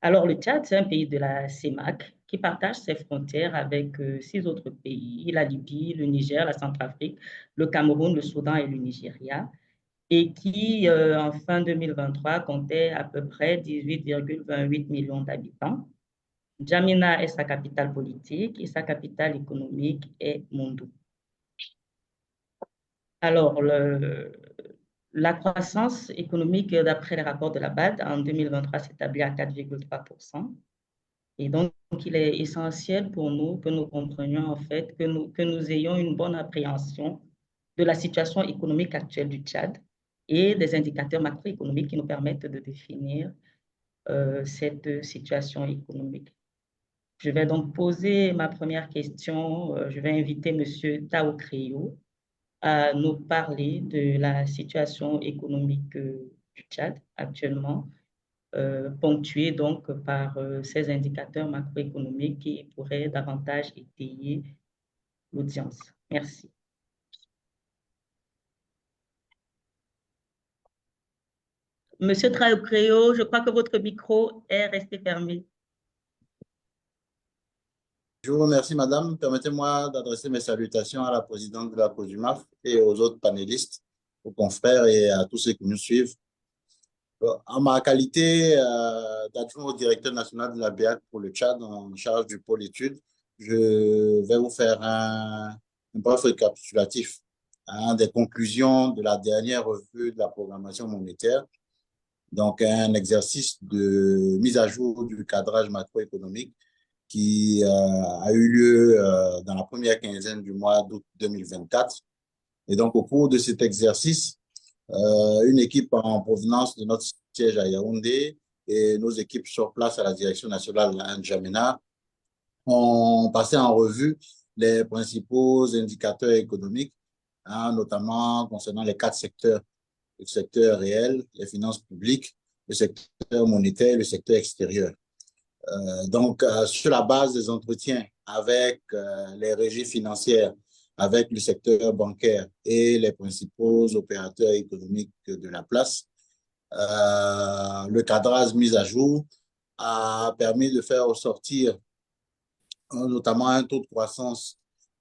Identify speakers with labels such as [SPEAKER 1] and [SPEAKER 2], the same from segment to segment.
[SPEAKER 1] Alors, le Tchad, c'est un pays de la CEMAC qui partage ses frontières avec six autres pays, la Libye, le Niger, la Centrafrique, le Cameroun, le Soudan et le Nigeria, et qui, en fin 2023, comptait à peu près 18,28 millions d'habitants. N'Djamena est sa capitale politique et sa capitale économique est Mondou. Alors, la croissance économique, d'après les rapports de la BAD, en 2023 s'établit à 4,3%. Et donc, il est essentiel pour nous que nous comprenions en fait, que nous ayons une bonne appréhension de la situation économique actuelle du Tchad et des indicateurs macroéconomiques qui nous permettent de définir cette situation économique. Je vais donc poser ma première question. Je vais inviter M. Tao Creyo à nous parler de la situation économique du Tchad actuellement, ponctuée donc par ces indicateurs macroéconomiques qui pourraient davantage étayer l'audience. Merci. Monsieur Traoré, je crois que votre micro est resté fermé.
[SPEAKER 2] Je vous remercie, madame. Permettez-moi d'adresser mes salutations à la présidente de la COJUMAF et aux autres panélistes, aux confrères et à tous ceux qui nous suivent. En ma qualité d'adjoint au directeur national de la BEAC pour le Tchad en charge du pôle études, je vais vous faire un bref récapitulatif des conclusions de la dernière revue de la programmation monétaire. Donc, un exercice de mise à jour du cadrage macroéconomique qui a eu lieu dans la première quinzaine du mois d'août 2024. Et donc, au cours de cet exercice, une équipe en provenance de notre siège à Yaoundé et nos équipes sur place à la direction nationale à N'Djamena ont passé en revue les principaux indicateurs économiques, notamment concernant les quatre secteurs: le secteur réel, les finances publiques, le secteur monétaire et le secteur extérieur. Donc, sur la base des entretiens avec les régies financières, avec le secteur bancaire et les principaux opérateurs économiques de la place, le cadrage mis à jour a permis de faire ressortir notamment un taux de croissance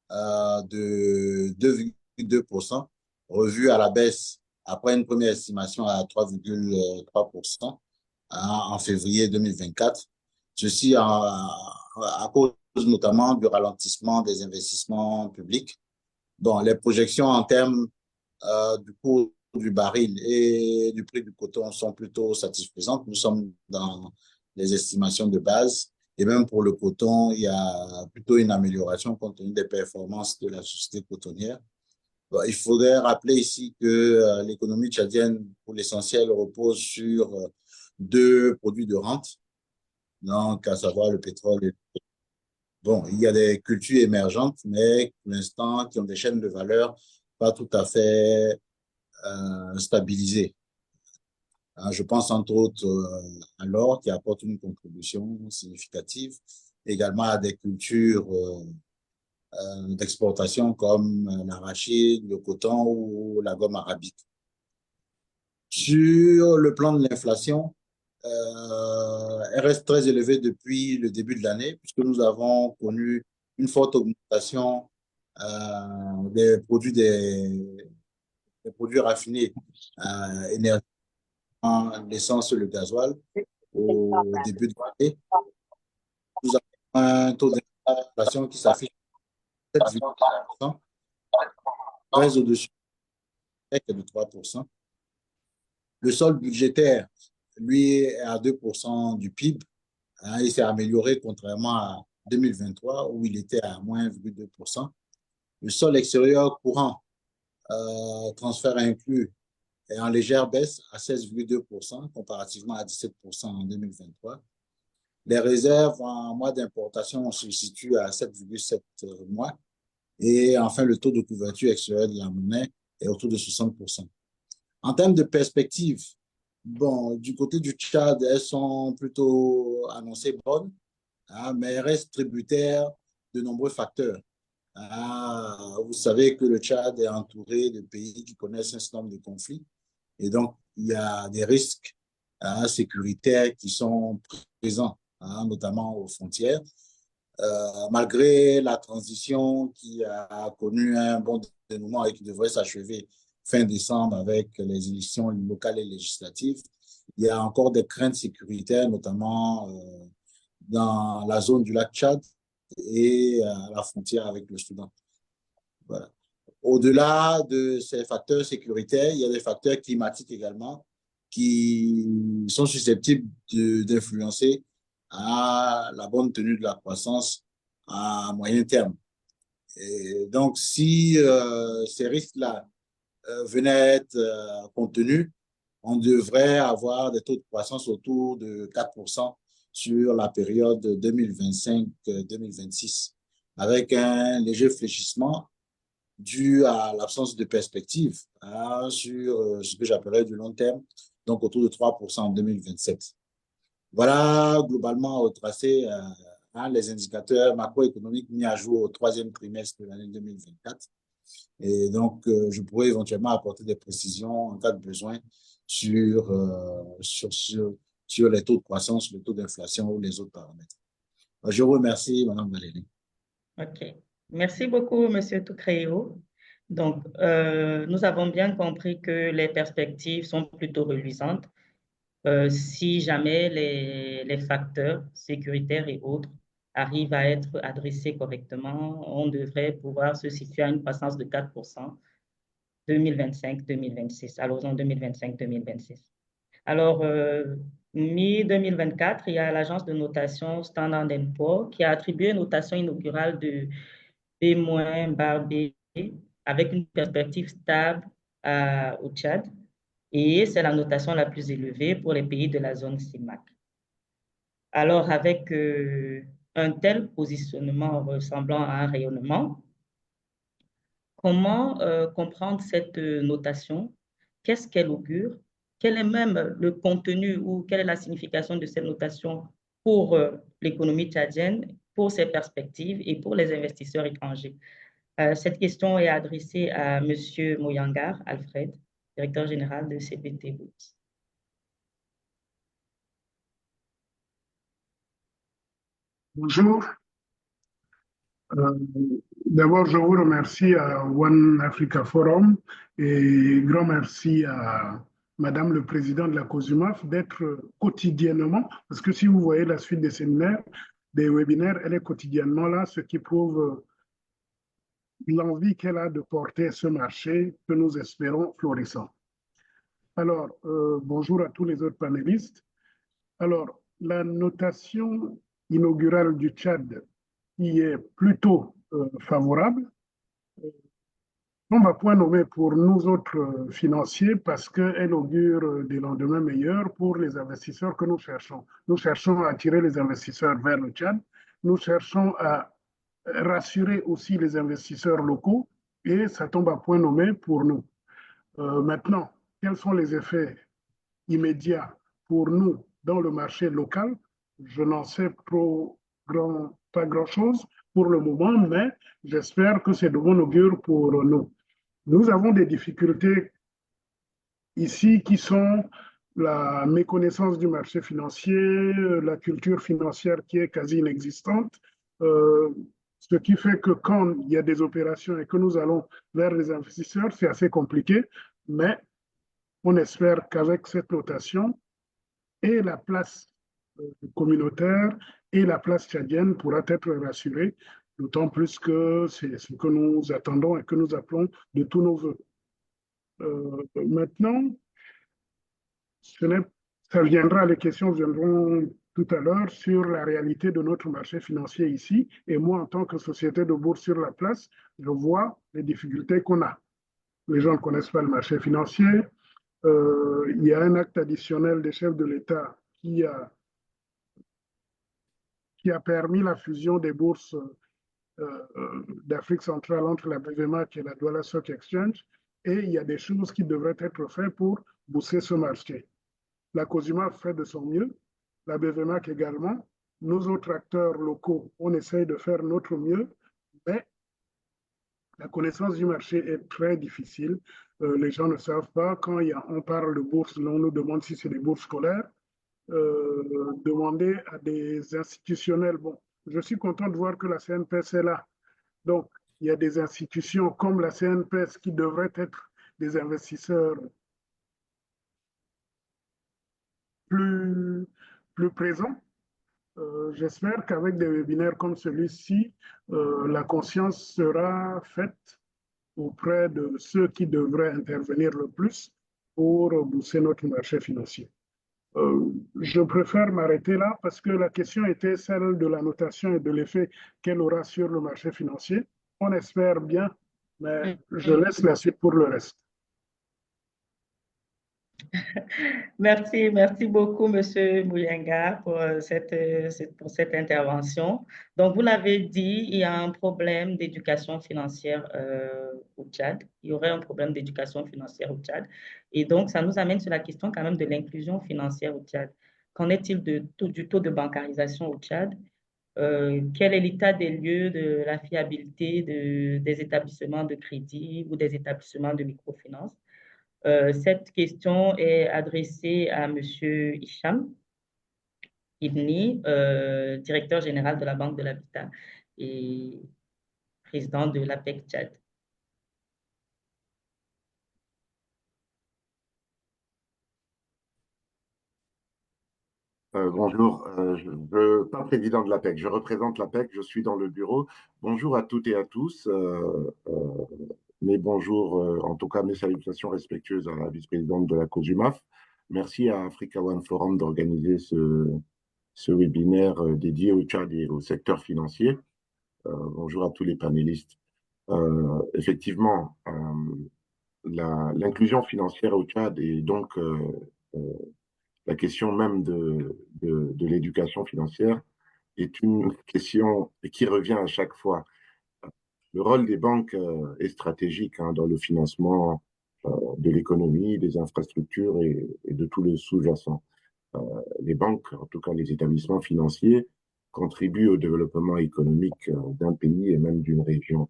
[SPEAKER 2] de 2,2%, revu à la baisse après une première estimation à 3,3% en février 2024. Ceci à cause notamment du ralentissement des investissements publics. Bon, les projections en termes du cours du baril et du prix du coton sont plutôt satisfaisantes. Nous sommes dans les estimations de base. Et même pour le coton, il y a plutôt une amélioration compte tenu des performances de la société cotonnière. Bon, il faudrait rappeler ici que l'économie tchadienne, pour l'essentiel, repose sur deux produits de rente, donc à savoir le pétrole. Bon, il y a des cultures émergentes, mais pour l'instant, qui ont des chaînes de valeur pas tout à fait stabilisées. Je pense entre autres à l'or qui apporte une contribution significative, également à des cultures d'exportation comme l'arachide, le coton ou la gomme arabique. Sur le plan de l'inflation, elle reste très élevée depuis le début de l'année, puisque nous avons connu une forte augmentation des produits raffinés, énergie, l'essence et le gasoil au début de l'année. Nous avons un taux d'inflation qui s'affiche à 7,4%, très au-dessus de 3%. Le solde budgétaire, lui, est à 2% du PIB. Il s'est amélioré contrairement à 2023 où il était à moins 1,2%. Le solde extérieur courant, transfert inclus, est en légère baisse à 16,2% comparativement à 17% en 2023. Les réserves en mois d'importation se situent à 7,7 mois. Et enfin, le taux de couverture extérieure de la monnaie est autour de 60%. En termes de perspective, bon, du côté du Tchad, elles sont plutôt annoncées bonnes, mais elles restent tributaires de nombreux facteurs. Vous savez que le Tchad est entouré de pays qui connaissent un certain nombre de conflits et donc il y a des risques sécuritaires qui sont présents, notamment aux frontières. Malgré la transition qui a connu un bon dénouement et qui devrait s'achever fin décembre avec les élections locales et législatives, il y a encore des craintes sécuritaires, notamment dans la zone du lac Tchad et à la frontière avec le Soudan. Voilà. Au-delà de ces facteurs sécuritaires, il y a des facteurs climatiques également qui sont susceptibles d'influencer à la bonne tenue de la croissance à moyen terme. Et donc, si ces risques-là venaient à être contenus, on devrait avoir des taux de croissance autour de 4% sur la période 2025-2026, avec un léger fléchissement dû à l'absence de perspective sur ce que j'appellerais du long terme, donc autour de 3% en 2027. Voilà globalement retracé les indicateurs macroéconomiques mis à jour au troisième trimestre de l'année 2024. Et donc, je pourrais éventuellement apporter des précisions en cas de besoin sur les taux de croissance, le taux d'inflation ou les autres paramètres. Je vous remercie, Madame Valérie.
[SPEAKER 1] OK. Merci beaucoup, Monsieur Toucréo. Donc, nous avons bien compris que les perspectives sont plutôt reluisantes. Si jamais les facteurs sécuritaires et autres arrivent à être adressés correctement, on devrait pouvoir se situer à une croissance de 4% 2025-2026, à l'horizon 2025-2026. Alors, mi-2024, il y a l'agence de notation Standard & Poor's qui a attribué une notation inaugurale de B-B avec une perspective stable au Tchad. Et c'est la notation la plus élevée pour les pays de la zone CIMAC. Alors, avec un tel positionnement ressemblant à un rayonnement, comment comprendre cette notation? Qu'est-ce qu'elle augure? Quel est même le contenu ou quelle est la signification de cette notation pour l'économie tchadienne, pour ses perspectives et pour les investisseurs étrangers? Cette question est adressée à M. Moyangar Alfred, directeur général de CPT Boots.
[SPEAKER 3] Bonjour. D'abord, je vous remercie à One Africa Forum et grand merci à Madame le Président de la COSUMAF d'être quotidiennement, parce que si vous voyez la suite des séminaires, des webinaires, elle est quotidiennement là, ce qui prouve l'envie qu'elle a de porter ce marché que nous espérons florissant. Alors, bonjour à tous les autres panélistes. Alors, la notation inaugurale du Tchad qui est plutôt favorable. On va point nommer pour nous autres financiers parce qu'elle augure des lendemains meilleurs pour les investisseurs que nous cherchons. Nous cherchons à attirer les investisseurs vers le Tchad. Nous cherchons à rassurer aussi les investisseurs locaux et ça tombe à point nommé pour nous. Maintenant, quels sont les effets immédiats pour nous dans le marché local? Je n'en sais pas grand-chose pour le moment, mais j'espère que c'est de bon augure pour nous. Nous avons des difficultés ici qui sont la méconnaissance du marché financier, la culture financière qui est quasi inexistante, ce qui fait que quand il y a des opérations et que nous allons vers les investisseurs, c'est assez compliqué, mais on espère qu'avec cette notation et la place communautaire et la place tchadienne pourra être rassurée, d'autant plus que c'est ce que nous attendons et que nous appelons de tous nos voeux. Maintenant, ça viendra, les questions viendront tout à l'heure sur la réalité de notre marché financier ici. Et moi, en tant que société de bourse sur la place, je vois les difficultés qu'on a. Les gens ne connaissent pas le marché financier. Il y a un acte additionnel des chefs de l'État qui a permis la fusion des bourses d'Afrique centrale entre la BVMAC et la Douala Stock Exchange. Et il y a des choses qui devraient être faites pour booster ce marché. La COSUMAF fait de son mieux, la BVMAC également. Nos autres acteurs locaux, on essaye de faire notre mieux, mais la connaissance du marché est très difficile. Les gens ne savent pas. Quand on parle de bourse, on nous demande si c'est des bourses scolaires. demander à des institutionnels. Bon, je suis content de voir que la CNPS est là. Donc, il y a des institutions comme la CNPS qui devraient être des investisseurs plus présents. J'espère qu'avec des webinaires comme celui-ci, la conscience sera faite auprès de ceux qui devraient intervenir le plus pour booster notre marché financier. Je préfère m'arrêter là parce que la question était celle de la notation et de l'effet qu'elle aura sur le marché financier. On espère bien, mais je laisse la suite pour le reste.
[SPEAKER 1] Merci beaucoup, Monsieur Mouyenga, pour cette intervention. Donc, vous l'avez dit, il y a un problème d'éducation financière au Tchad. Il y aurait un problème d'éducation financière au Tchad. Et donc, ça nous amène sur la question quand même de l'inclusion financière au Tchad. Qu'en est-il du taux de bancarisation au Tchad? Quel est l'état des lieux de la fiabilité des établissements de crédit ou des établissements de microfinance? Cette question est adressée à M. Hicham Ibni, directeur général de la Banque de l'Habitat et président de l'APEC Tchad.
[SPEAKER 4] Bonjour, je ne suis pas président de l'APEC, je représente l'APEC, je suis dans le bureau. Bonjour à toutes et à tous. Mes bonjours, en tout cas mes salutations respectueuses à la vice-présidente de la COJUMAF. Merci à Africa One Forum d'organiser ce webinaire dédié au Tchad et au secteur financier. Bonjour à tous les panélistes. Effectivement, l'inclusion financière au Tchad et donc la question même de l'éducation financière est une question qui revient à chaque fois. Le rôle des banques est stratégique dans le financement de l'économie, des infrastructures et de tout le sous-jacent. Les banques, en tout cas les établissements financiers, contribuent au développement économique d'un pays et même d'une région.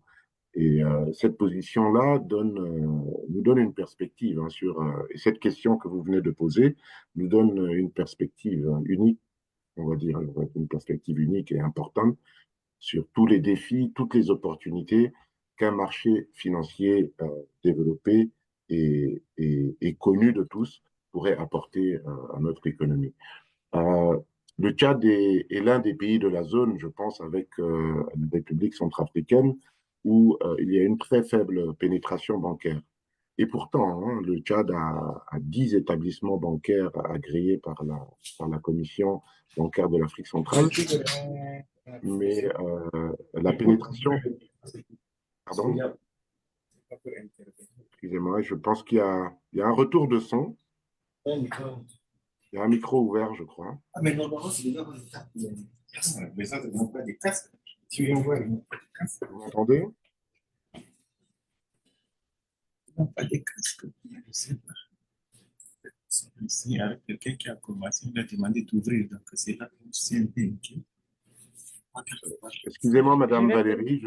[SPEAKER 4] Et cette position-là nous donne une perspective sur et cette question que vous venez de poser nous donne une perspective unique, on va dire, une perspective unique et importante sur tous les défis, toutes les opportunités qu'un marché financier développé et connu de tous pourrait apporter à notre économie. Le Tchad est l'un des pays de la zone, je pense, avec la République centrafricaine, où il y a une très faible pénétration bancaire. Et pourtant, le Tchad a 10 établissements bancaires agréés par la Commission bancaire de l'Afrique centrale. Mais la pénétration... Pardon? Excusez-moi, je pense qu'il y a un retour de son. Il y a un micro ouvert, je crois. Ah, mais normalement, c'est déjà les autres n'ont pas des casques. Tu envoies, ils n'ont pas des casques. Vous m'entendez? Ils n'ont pas des casques. Je sais pas. Ici, avec quelqu'un qui a commencé, il a demandé d'ouvrir. Donc, c'est là que c'est un peu inquiet. Excusez-moi, Madame Valérie,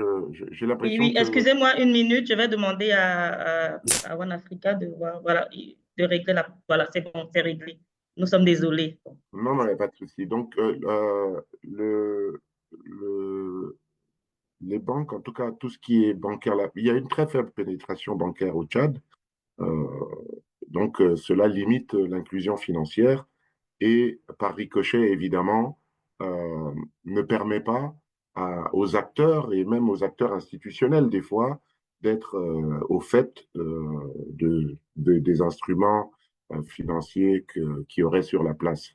[SPEAKER 4] j'ai l'impression
[SPEAKER 1] oui, excusez-moi une minute, je vais demander à One Africa de voir, voilà, de régler la... Voilà, c'est bon, c'est réglé. Nous sommes désolés.
[SPEAKER 4] Non, il n'y a pas de souci. Donc, les banques, en tout cas, tout ce qui est bancaire, là, il y a une très faible pénétration bancaire au Tchad. Donc, cela limite l'inclusion financière et, par ricochet, évidemment, ne permet pas aux acteurs et même aux acteurs institutionnels, des fois, d'être au fait des instruments financiers qui auraient sur la place.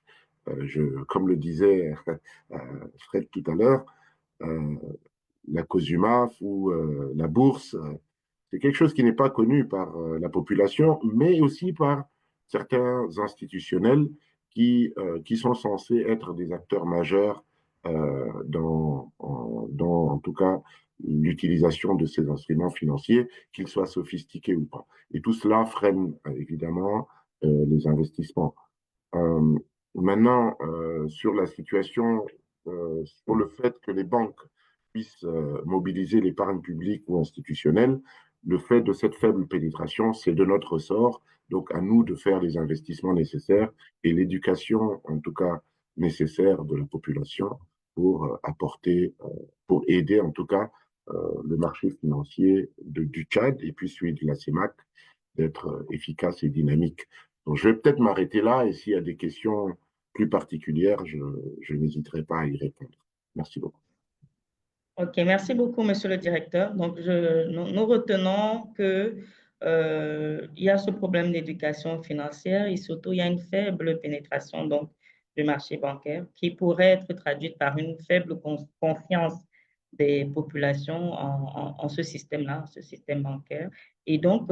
[SPEAKER 4] Comme le disait Fred tout à l'heure, la COJUMAF ou la bourse, c'est quelque chose qui n'est pas connu par la population, mais aussi par certains institutionnels qui sont censés être des acteurs majeurs dans en tout cas l'utilisation de ces instruments financiers, qu'ils soient sophistiqués ou pas. Et tout cela freine évidemment les investissements. Maintenant, sur la situation, sur le fait que les banques puissent mobiliser l'épargne publique ou institutionnelle, le fait de cette faible pénétration, c'est de notre ressort Donc, à nous de faire les investissements nécessaires et l'éducation, en tout cas, nécessaire de la population pour apporter, pour aider, en tout cas, le marché financier du Tchad et puis celui de la CEMAC d'être efficace et dynamique. Donc, je vais peut-être m'arrêter là et s'il y a des questions plus particulières, je n'hésiterai pas à y répondre. Merci beaucoup.
[SPEAKER 1] OK, merci beaucoup, monsieur le directeur. Donc, nous retenons que il y a ce problème d'éducation financière et surtout, il y a une faible pénétration donc, du marché bancaire qui pourrait être traduite par une faible confiance des populations en ce système-là, ce système bancaire. Et donc,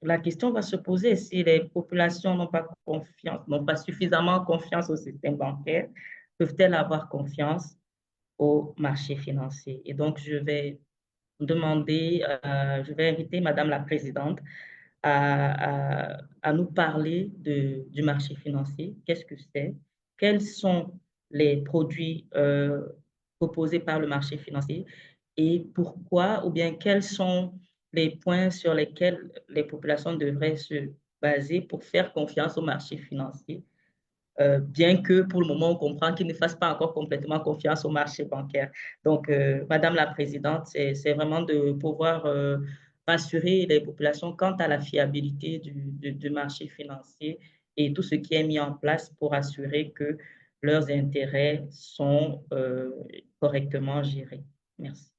[SPEAKER 1] la question va se poser si les populations n'ont pas confiance, n'ont pas suffisamment confiance au système bancaire, peuvent-elles avoir confiance au marché financier? Et donc, je vais je vais inviter Madame la Présidente à nous parler du marché financier. Qu'est-ce que c'est? Quels sont les produits proposés par le marché financier et pourquoi, ou bien quels sont les points sur lesquels les populations devraient se baser pour faire confiance au marché financier, bien que pour le moment, on comprend qu'ils ne fassent pas encore complètement confiance au marché bancaire. Donc, Madame la Présidente, c'est vraiment de pouvoir rassurer les populations quant à la fiabilité du marché financier et tout ce qui est mis en place pour assurer que leurs intérêts sont correctement gérés. Merci.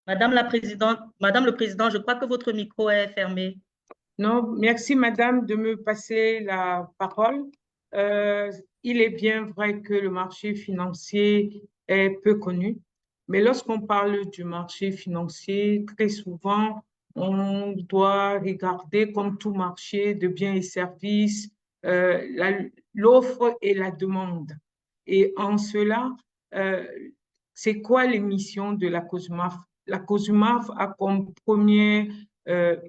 [SPEAKER 1] Madame la Présidente, Madame le Président, je crois que votre micro est fermé.
[SPEAKER 5] Non, merci Madame de me passer la parole. Il est bien vrai que le marché financier est peu connu, mais lorsqu'on parle du marché financier, très souvent, on doit regarder comme tout marché de biens et services, l'offre et la demande. Et en cela, c'est quoi les missions de la COSUMAF? La COSUMAF a comme première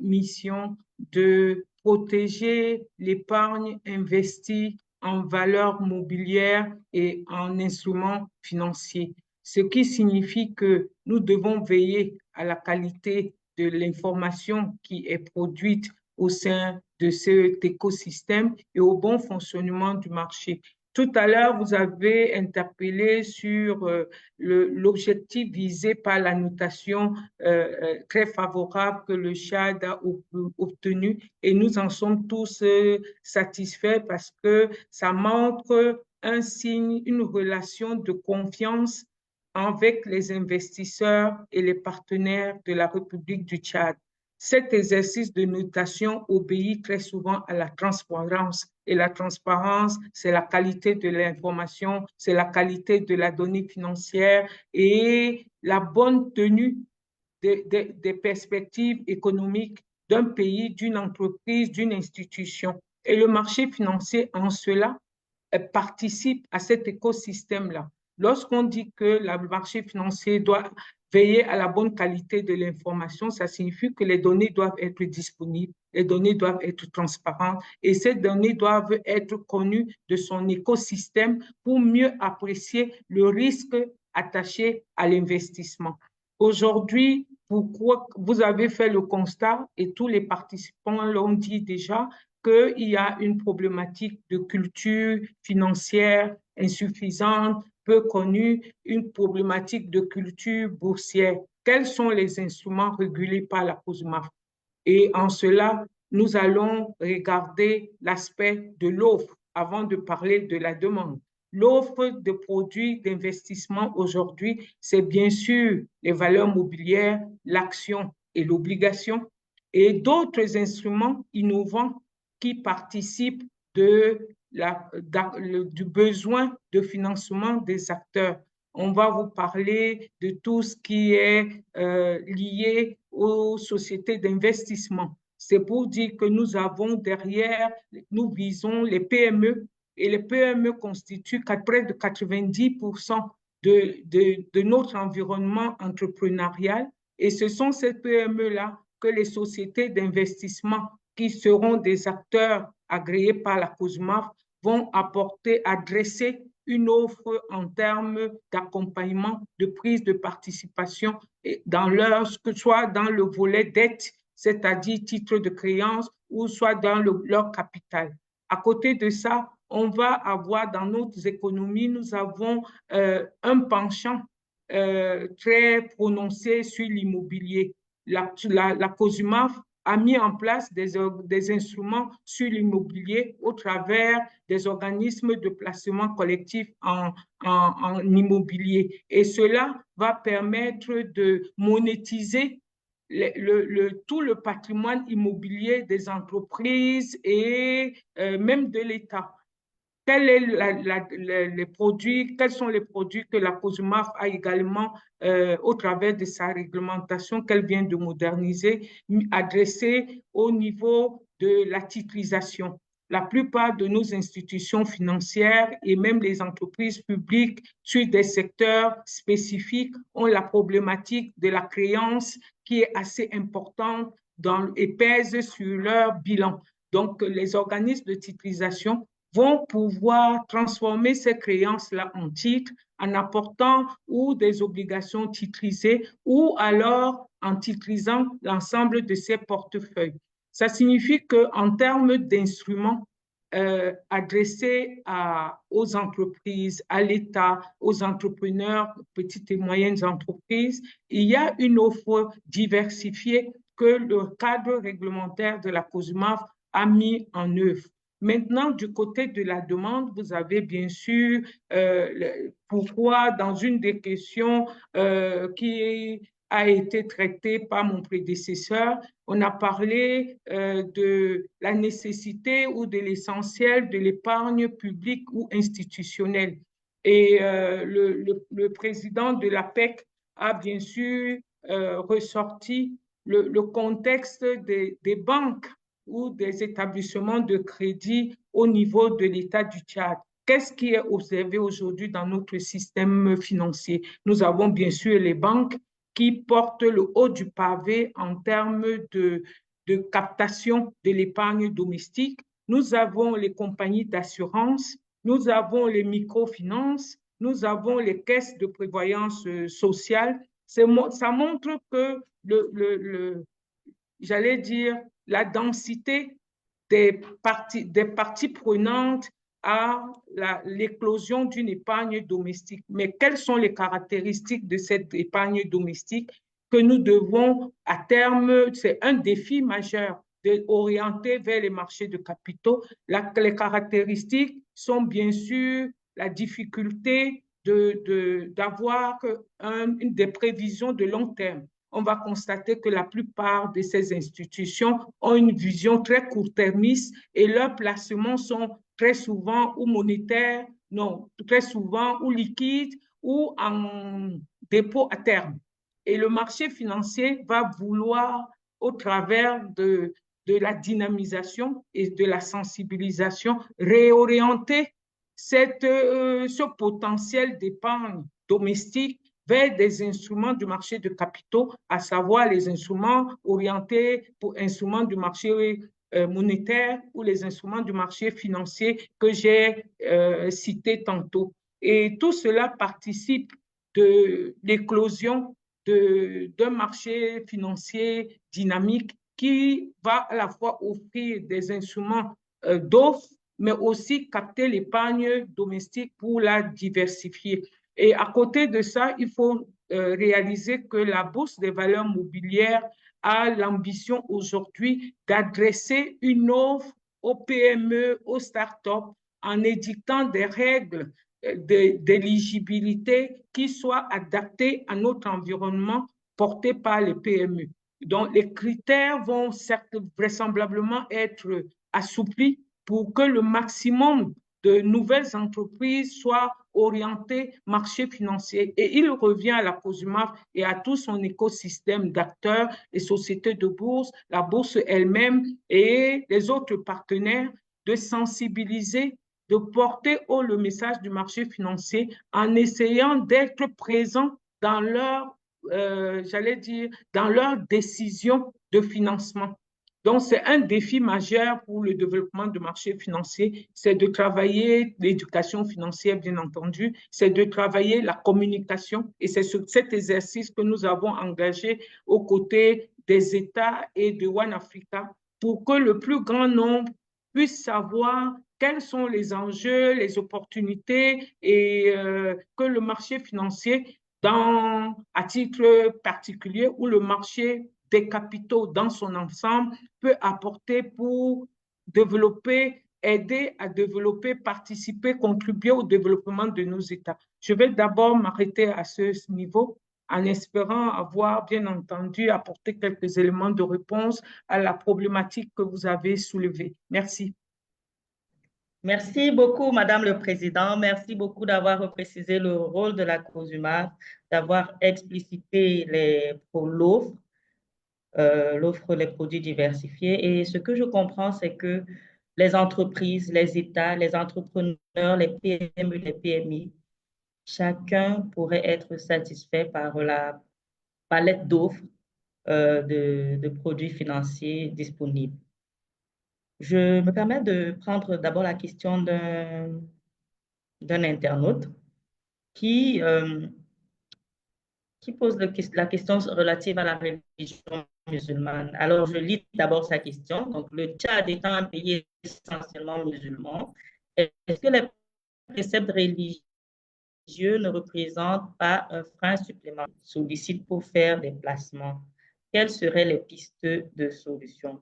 [SPEAKER 5] mission de protéger l'épargne investie en valeurs mobilières et en instruments financiers, ce qui signifie que nous devons veiller à la qualité de l'information qui est produite au sein de cet écosystème et au bon fonctionnement du marché. Tout à l'heure, vous avez interpellé sur l'objectif visé par la notation très favorable que le Tchad a obtenue et nous en sommes tous satisfaits parce que ça montre un signe, une relation de confiance avec les investisseurs et les partenaires de la République du Tchad. Cet exercice de notation obéit très souvent à la transparence. Et la transparence, c'est la qualité de l'information, c'est la qualité de la donnée financière et la bonne tenue des perspectives économiques d'un pays, d'une entreprise, d'une institution. Et le marché financier, en cela, participe à cet écosystème-là. Lorsqu'on dit que le marché financier doit veiller à la bonne qualité de l'information, ça signifie que les données doivent être disponibles, les données doivent être transparentes et ces données doivent être connues de son écosystème pour mieux apprécier le risque attaché à l'investissement. Aujourd'hui, pourquoi vous avez fait le constat et tous les participants l'ont dit déjà, qu'il y a une problématique de culture financière insuffisante, peu connue, une problématique de culture boursière. Quels sont les instruments régulés par la COSUMAF? Et en cela, nous allons regarder l'aspect de l'offre avant de parler de la demande. L'offre de produits d'investissement aujourd'hui, c'est bien sûr les valeurs mobilières, l'action et l'obligation, et d'autres instruments innovants qui participent du besoin de financement des acteurs. On va vous parler de tout ce qui est lié aux sociétés d'investissement. C'est pour dire que nous avons derrière, nous visons les PME et les PME constituent près de 90% de notre environnement entrepreneurial et ce sont ces PME-là que les sociétés d'investissement qui seront des acteurs agréés par la COSUMAF vont adresser une offre en termes d'accompagnement, de prise de participation dans leur, que ce soit dans le volet dette, c'est-à-dire titre de créance, ou soit dans leur capital. À côté de ça, on va avoir dans notre économie, nous avons un penchant très prononcé sur l'immobilier. La COSUMAF a mis en place des instruments sur l'immobilier au travers des organismes de placement collectif en immobilier. Et cela va permettre de monétiser tout le patrimoine immobilier des entreprises et même de l'État. Quels sont les produits que la COSUMAF a également, au travers de sa réglementation qu'elle vient de moderniser, adressés au niveau de la titrisation. La plupart de nos institutions financières et même les entreprises publiques sur des secteurs spécifiques ont la problématique de la créance qui est assez importante et pèse sur leur bilan. Donc, les organismes de titrisation vont pouvoir transformer ces créances-là en titres en apportant ou des obligations titrisées ou alors en titrisant l'ensemble de ces portefeuilles. Ça signifie qu'en termes d'instruments adressés aux entreprises, à l'État, aux entrepreneurs, petites et moyennes entreprises, il y a une offre diversifiée que le cadre réglementaire de la COSUMAF a mis en œuvre. Maintenant, du côté de la demande, vous avez bien sûr pourquoi dans une des questions qui a été traitée par mon prédécesseur, on a parlé de la nécessité ou de l'essentiel de l'épargne publique ou institutionnelle. Et le président de l'APEC a bien sûr ressorti le contexte des banques ou des établissements de crédit au niveau de l'État du Tchad. Qu'est-ce qui est observé aujourd'hui dans notre système financier? Nous avons bien sûr les banques qui portent le haut du pavé en termes de captation de l'épargne domestique. Nous avons les compagnies d'assurance, nous avons les microfinances, nous avons les caisses de prévoyance sociale. Ça montre que j'allais dire, la densité des parties prenantes à l'éclosion d'une épargne domestique. Mais quelles sont les caractéristiques de cette épargne domestique que nous devons, à terme, c'est un défi majeur, d'orienter vers les marchés de capitaux. Les caractéristiques sont bien sûr la difficulté d'avoir des prévisions de long terme. On va constater que la plupart de ces institutions ont une vision très court-termiste et leurs placements sont très souvent ou monétaires, non, très souvent ou liquides ou en dépôt à terme. Et le marché financier va vouloir, au travers de la dynamisation et de la sensibilisation, réorienter ce potentiel d'épargne domestique vers des instruments du marché de capitaux, à savoir les instruments orientés pour instruments du marché monétaire ou les instruments du marché financier que j'ai cités tantôt. Et tout cela participe de l'éclosion d'un marché financier dynamique qui va à la fois offrir des instruments d'offre, mais aussi capter l'épargne domestique pour la diversifier. Et à côté de ça, il faut réaliser que la Bourse des valeurs mobilières a l'ambition aujourd'hui d'adresser une offre aux PME, aux startups, en édictant des règles d'éligibilité qui soient adaptées à notre environnement porté par les PME. Donc, les critères vont certes vraisemblablement être assouplis pour que le maximum de nouvelles entreprises soient orientées marché financier. Et il revient à la COSUMAF et à tout son écosystème d'acteurs, les sociétés de bourse, la bourse elle-même et les autres partenaires de sensibiliser, de porter haut le message du marché financier en essayant d'être présents dans leur, j'allais dire, dans leurs décisions de financement. Donc, c'est un défi majeur pour le développement du marché financier, c'est de travailler l'éducation financière, bien entendu, c'est de travailler la communication, et c'est sur cet exercice que nous avons engagé aux côtés des États et de One Africa pour que le plus grand nombre puisse savoir quels sont les enjeux, les opportunités et que le marché financier, à titre particulier, ou le marché des capitaux dans son ensemble peut apporter pour développer, aider à développer, participer, contribuer au développement de nos États. Je vais d'abord m'arrêter à ce niveau en espérant avoir, bien entendu, apporté quelques éléments de réponse à la problématique que vous avez soulevée. Merci.
[SPEAKER 1] Merci beaucoup, Madame le Président. Merci beaucoup d'avoir reprécisé le rôle de la COSUMAF, d'avoir explicité l'offre, l'offre des produits diversifiés. Et ce que je comprends, c'est que les entreprises, les États, les entrepreneurs, les PME, les PMI, chacun pourrait être satisfait par la palette d'offres de produits financiers disponibles. Je me permets de prendre d'abord la question d'un internaute qui, qui pose la question relative à la religion musulmane. Alors, je lis d'abord sa question. Donc, le Tchad étant un pays essentiellement musulman, est-ce que les préceptes religieux ne représentent pas un frein supplémentaire sollicite pour faire des placements? Quelles seraient les pistes de solution?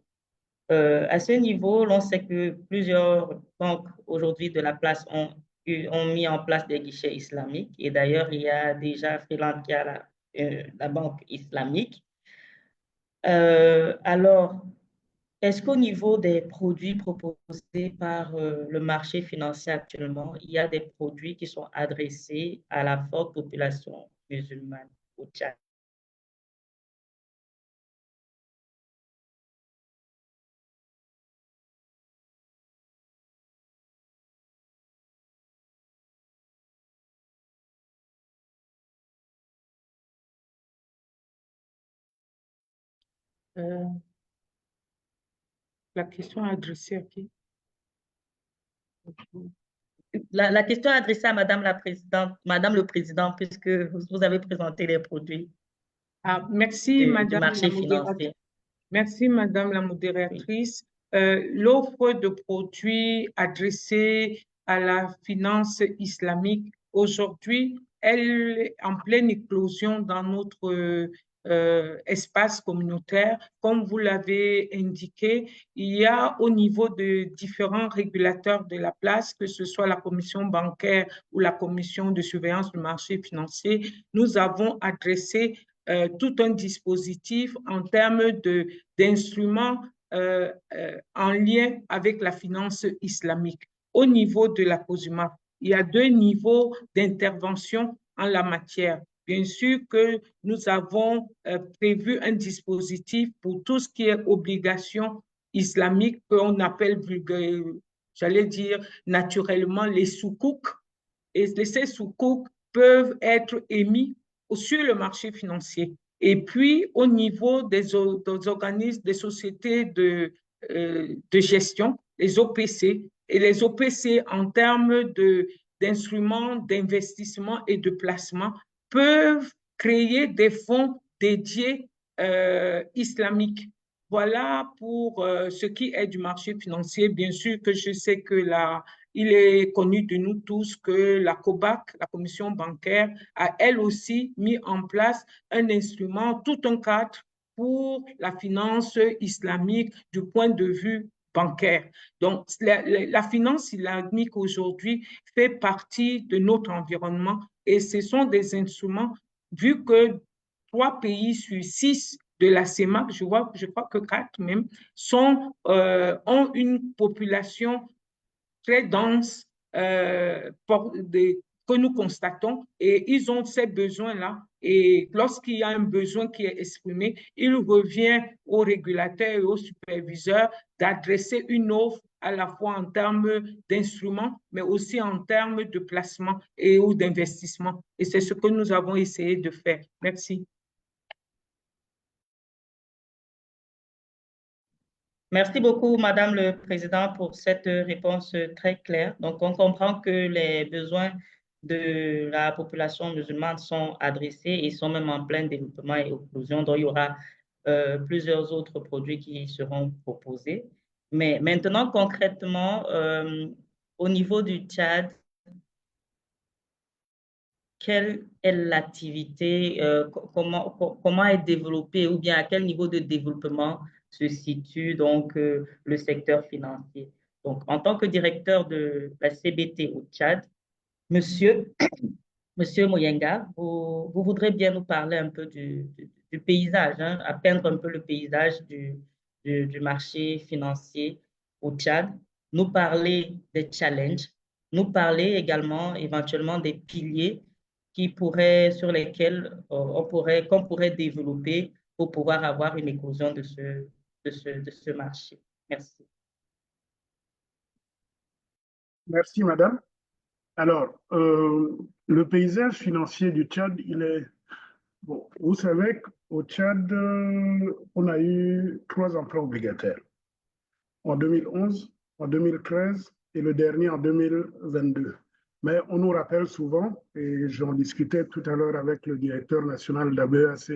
[SPEAKER 1] À ce niveau, l'on sait que plusieurs banques aujourd'hui de la place ont mis en place des guichets islamiques. Et d'ailleurs, il y a déjà Freeland qui a la banque islamique. Alors, est-ce qu'au niveau des produits proposés par le marché financier actuellement, il y a des produits qui sont adressés à la forte population musulmane au Tchad?
[SPEAKER 5] La question est adressée à qui?
[SPEAKER 1] La question est adressée à Madame la Présidente, Madame le Président, puisque vous avez présenté les produits
[SPEAKER 5] Merci,
[SPEAKER 1] du
[SPEAKER 5] Madame
[SPEAKER 1] marché
[SPEAKER 5] la modératrice.
[SPEAKER 1] financier.
[SPEAKER 5] Merci, Madame la modératrice. L'offre de produits adressés à la finance islamique aujourd'hui, elle est en pleine éclosion dans notre espace communautaire. Comme vous l'avez indiqué, il y a au niveau de différents régulateurs de la place, que ce soit la commission bancaire ou la commission de surveillance du marché financier, nous avons adressé tout un dispositif en termes d'instruments en lien avec la finance islamique. Au niveau de la COSUMAF, il y a deux niveaux d'intervention en la matière. Bien sûr que nous avons prévu un dispositif pour tout ce qui est obligation islamique qu'on appelle, j'allais dire, naturellement les soukouks. Et ces soukouks peuvent être émis sur le marché financier. Et puis, au niveau des organismes, des sociétés de gestion, les OPC, et les OPC en termes d'instruments d'investissement et de placement peuvent créer des fonds dédiés islamiques. Voilà pour ce qui est du marché financier. Bien sûr que je sais que il est connu de nous tous que la COBAC, la Commission bancaire, a elle aussi mis en place un instrument, tout un cadre pour la finance islamique du point de vue bancaire. Donc, la finance islamique aujourd'hui fait partie de notre environnement et ce sont des instruments, vu que 3 pays sur 6 de la CEMAC, je crois que 4 même, ont une population très dense que nous constatons et ils ont ces besoins-là. Et lorsqu'il y a un besoin qui est exprimé, il revient aux régulateurs et aux superviseurs d'adresser une offre à la fois en termes d'instruments, mais aussi en termes de placement et ou d'investissement. Et c'est ce que nous avons essayé de faire. Merci.
[SPEAKER 1] Merci beaucoup, Madame le Président, pour cette réponse très claire. Donc, on comprend que les besoins de la population musulmane sont adressés et sont même en plein développement et éclosion. Donc, il y aura plusieurs autres produits qui seront proposés. Mais maintenant, concrètement, au niveau du Tchad, quelle est l'activité, comment est développée ou bien à quel niveau de développement se situe donc le secteur financier. Donc, en tant que directeur de la CBT au Tchad, monsieur, monsieur Moyenga, vous voudrez bien nous parler un peu du paysage, hein, à peindre un peu le paysage du marché financier au Tchad, nous parler des challenges, nous parler également éventuellement des piliers sur lesquels qu'on pourrait développer pour pouvoir avoir une éclosion de ce marché. Merci.
[SPEAKER 3] Merci, madame. Alors, le paysage financier du Tchad, il est... Bon, vous savez qu'au Tchad, on a eu 3 emprunts obligataires. En 2011, en 2013 et le dernier en 2022. Mais on nous rappelle souvent, et j'en discutais tout à l'heure avec le directeur national de la BEAC,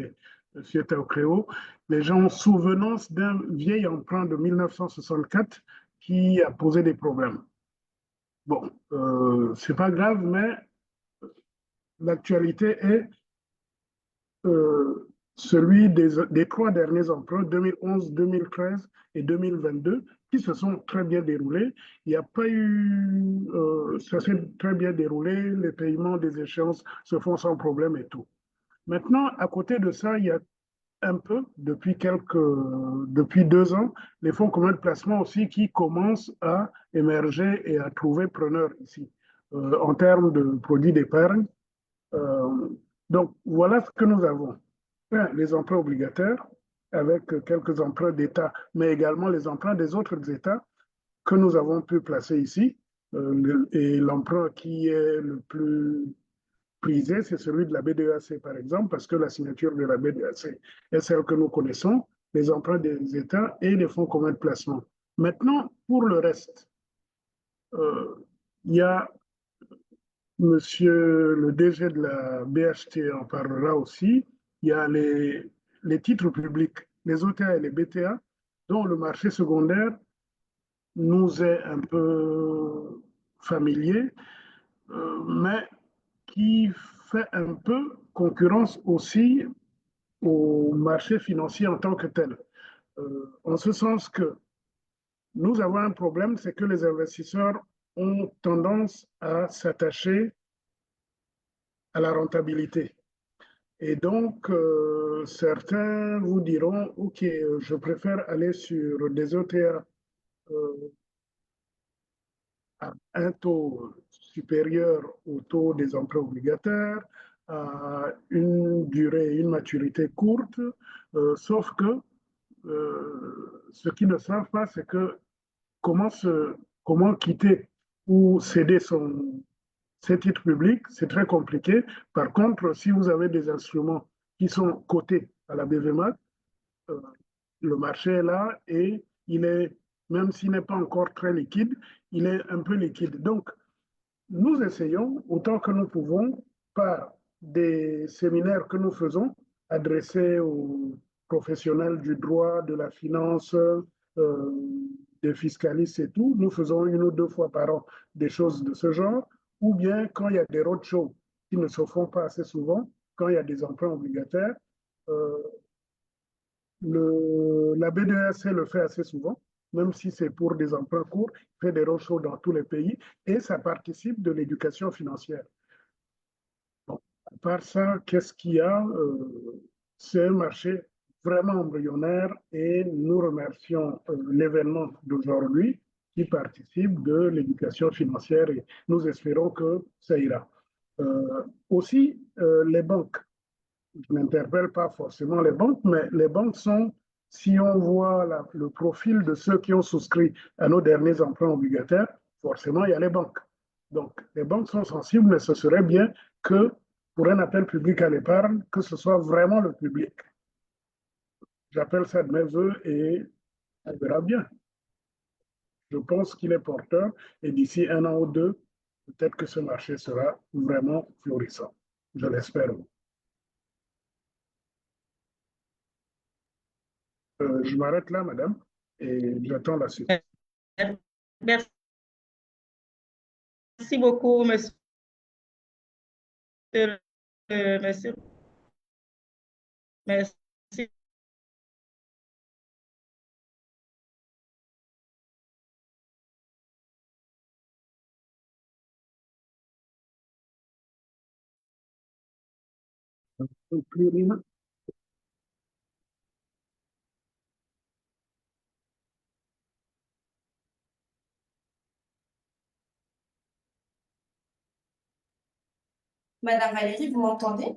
[SPEAKER 3] M. Taokréo, les gens ont souvenance d'un vieil emprunt de 1964 qui a posé des problèmes. Bon, c'est pas grave, mais l'actualité est celui des 3 derniers emprunts, 2011, 2013 et 2022, qui se sont très bien déroulés. Il n'y a pas eu, ça s'est très bien déroulé, les paiements des échéances se font sans problème et tout. Maintenant, à côté de ça, il y a un peu, depuis 2 ans, les fonds communs de placement aussi qui commencent à émerger et à trouver preneur ici, en termes de produits d'épargne. Donc, voilà ce que nous avons. Les emprunts obligataires, avec quelques emprunts d'État, mais également les emprunts des autres États que nous avons pu placer ici. Et l'emprunt qui est le plus prisé, c'est celui de la BDEAC, par exemple, parce que la signature de la BDEAC est celle que nous connaissons, les emprunts des États et les fonds communs de placement. Maintenant, pour le reste, il y a Monsieur le DG de la BHT en parlera aussi. Il y a les titres publics, les OTA et les BTA, dont le marché secondaire nous est un peu familier, mais qui fait un peu concurrence aussi au marché financier en tant que tel. En ce sens que nous avons un problème, c'est que les investisseurs ont tendance à s'attacher à la rentabilité. Et donc, certains vous diront, OK, je préfère aller sur des OTA à un taux supérieur au taux des emprunts obligataires, à une durée, une maturité courte, sauf que ce qu'ils ne savent pas, c'est que comment quitter ou céder ces titres publics, c'est très compliqué. Par contre, si vous avez des instruments qui sont cotés à la BVMAT, le marché est là et il est, même s'il n'est pas encore très liquide, il est un peu liquide. Donc, nous essayons autant que nous pouvons par des séminaires que nous faisons adressés aux professionnels du droit, de la finance, des fiscalistes et tout. Nous faisons 1 ou 2 fois par an des choses de ce genre, ou bien quand il y a des roadshows qui ne se font pas assez souvent, quand il y a des emprunts obligataires, la BDEAC le fait assez souvent, même si c'est pour des emprunts courts, il fait des roadshows dans tous les pays et ça participe de l'éducation financière. Bon, à part ça, qu'est-ce qu'il y a? C'est un marché vraiment embryonnaire et nous remercions l'événement d'aujourd'hui qui participe de l'éducation financière et nous espérons que ça ira. Aussi, les banques. Je n'interpelle pas forcément les banques, mais les banques sont, si on voit le profil de ceux qui ont souscrit à nos derniers emprunts obligataires, forcément, il y a les banques. Donc, les banques sont sensibles, mais ce serait bien que, pour un appel public à l'épargne, que ce soit vraiment le public. J'appelle ça de mes voeux et On verra bien. Je pense qu'il est porteur et d'ici un an ou deux, peut-être que ce marché sera vraiment florissant. Je l'espère. Je m'arrête là, madame, et j'attends la suite.
[SPEAKER 1] Merci beaucoup, monsieur. Monsieur. Merci.
[SPEAKER 3] Plus rien.
[SPEAKER 6] Madame Valérie, vous m'entendez?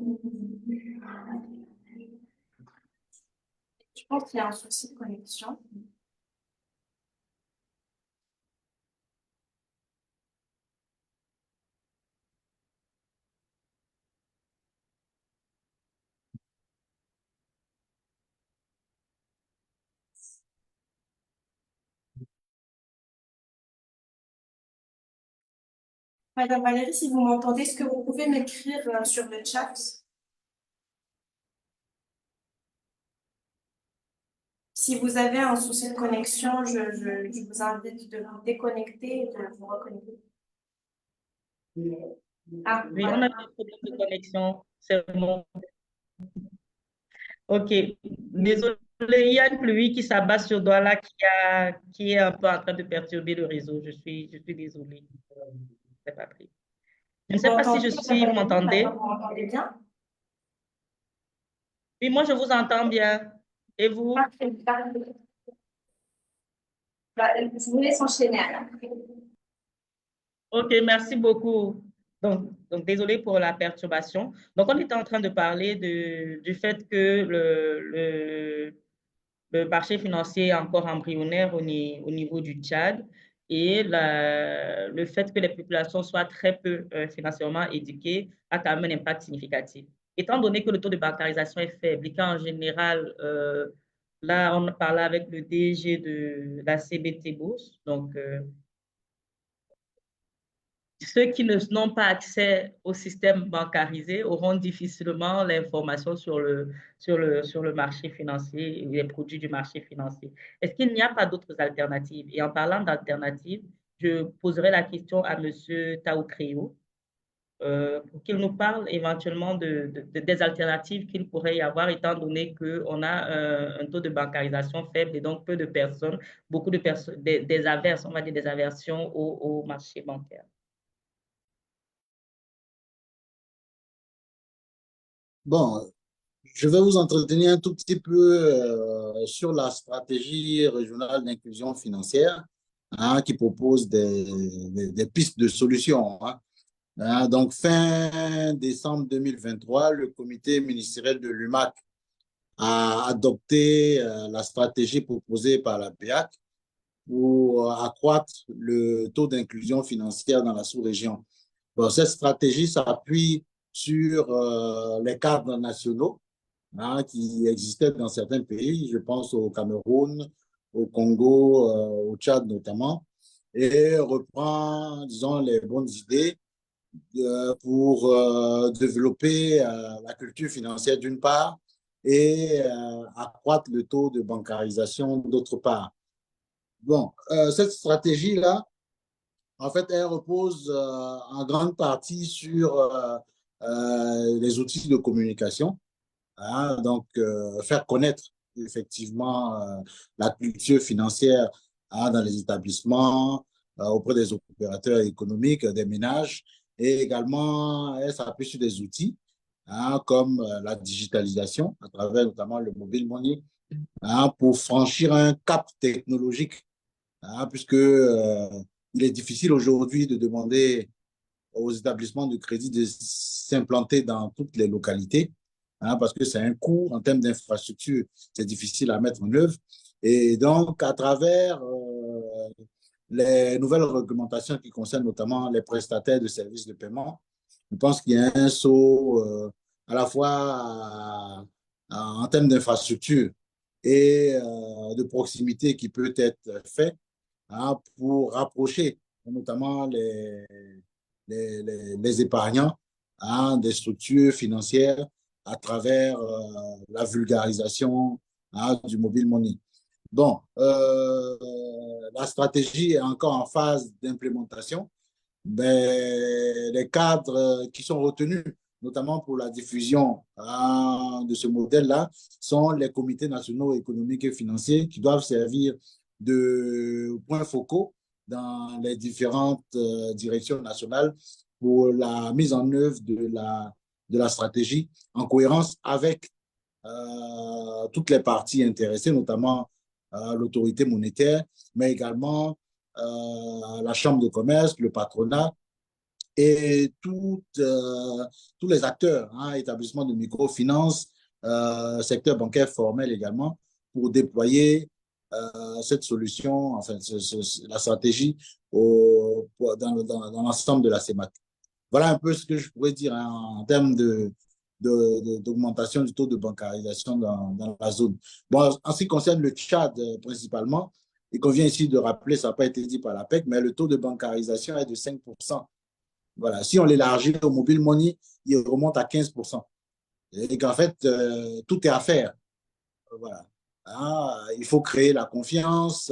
[SPEAKER 6] Je pense qu'il y a un souci de connexion. Madame Valérie, si vous m'entendez, est-ce que vous pouvez m'écrire sur le chat? Si vous avez un souci de connexion, je vous invite de vous déconnecter et de vous reconnecter. Ah,
[SPEAKER 1] Oui, on a un problème de connexion. C'est bon. OK. Désolé, il y a une pluie qui s'abat sur Douala qui est un peu en train de perturber le réseau. Je suis désolée. C'est pas pris. Je ne sais pas si vous m'entendez.
[SPEAKER 6] Vous m'entendez bien?
[SPEAKER 1] Oui, moi, je vous entends bien. Et vous?
[SPEAKER 6] Parfait, parfait. Je vous laisse enchaîner alors.
[SPEAKER 1] OK, merci beaucoup. Donc, désolé pour la perturbation. Donc, on était en train de parler du fait que le marché financier est encore embryonnaire au niveau du Tchad et le fait que les populations soient très peu financièrement éduquées a quand même un impact significatif. Étant donné que le taux de bancarisation est faible et qu'en général, là, on parlait avec le DG de la CBT Bourse, donc ceux qui n'ont pas accès au système bancarisé auront difficilement l'information sur le marché financier et les produits du marché financier. Est-ce qu'il n'y a pas d'autres alternatives? Et en parlant d'alternatives, je poserai la question à M. Taoukreo pour qu'il nous parle éventuellement des alternatives qu'il pourrait y avoir, étant donné qu'on a un taux de bancarisation faible et donc peu de personnes, beaucoup de personnes, des averses, on va dire des aversions au marché bancaire.
[SPEAKER 2] Bon, je vais vous entretenir un tout petit peu sur la stratégie régionale d'inclusion financière qui propose des pistes de solutions. Donc, fin décembre 2023, le comité ministériel de l'UMAC a adopté la stratégie proposée par la BEAC pour accroître le taux d'inclusion financière dans la sous-région. Bon, cette stratégie s'appuie sur les cadres nationaux qui existaient dans certains pays, je pense au Cameroun, au Congo, au Tchad notamment, et reprend, disons, les bonnes idées pour développer la culture financière d'une part et accroître le taux de bancarisation d'autre part. Bon, cette stratégie-là, en fait, elle repose en grande partie sur les outils de communication. Donc, faire connaître effectivement la culture financière dans les établissements, auprès des opérateurs économiques, des ménages, et également, elle s'appuie sur des outils comme la digitalisation, à travers notamment le mobile money, pour franchir un cap technologique, puisque il est difficile aujourd'hui de demander aux établissements de crédit de s'implanter dans toutes les localités, parce que c'est un coût en termes d'infrastructure, c'est difficile à mettre en œuvre. Et donc, à travers les nouvelles réglementations qui concernent notamment les prestataires de services de paiement, je pense qu'il y a un saut à la fois en termes d'infrastructure et de proximité qui peut être fait pour rapprocher notamment les épargnants des structures financières à travers la vulgarisation du mobile money. Bon, la stratégie est encore en phase d'implémentation. Ben, les cadres qui sont retenus, notamment pour la diffusion de ce modèle-là, sont les comités nationaux économiques et financiers qui doivent servir de points focaux dans les différentes directions nationales pour la mise en œuvre de la stratégie en cohérence avec toutes les parties intéressées, notamment l'autorité monétaire, mais également la chambre de commerce, le patronat et tous les acteurs, établissements de microfinance, secteur bancaire formel également, pour déployer cette solution, enfin la stratégie dans l'ensemble de la CEMAC. Voilà un peu ce que je pourrais dire en termes d'augmentation du taux de bancarisation dans la zone. Bon, en ce qui concerne le Tchad principalement, il convient ici de rappeler, ça n'a pas été dit par la PEC, mais le taux de bancarisation est de 5%. Voilà. Si on l'élargit au mobile money, il remonte à 15%. Et qu'en fait, tout est à faire. Voilà. Il faut créer la confiance,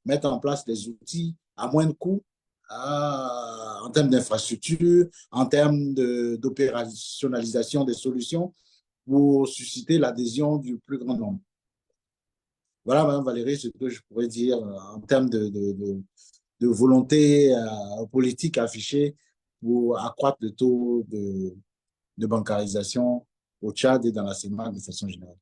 [SPEAKER 2] mettre en place des outils à moins de coûts en termes d'infrastructure, en termes d'opérationnalisation des solutions pour susciter l'adhésion du plus grand nombre. Voilà, Mme Valérie, ce que je pourrais dire en termes de volonté politique affichée pour accroître le taux de bancarisation au Tchad et dans la CEMAC de façon générale.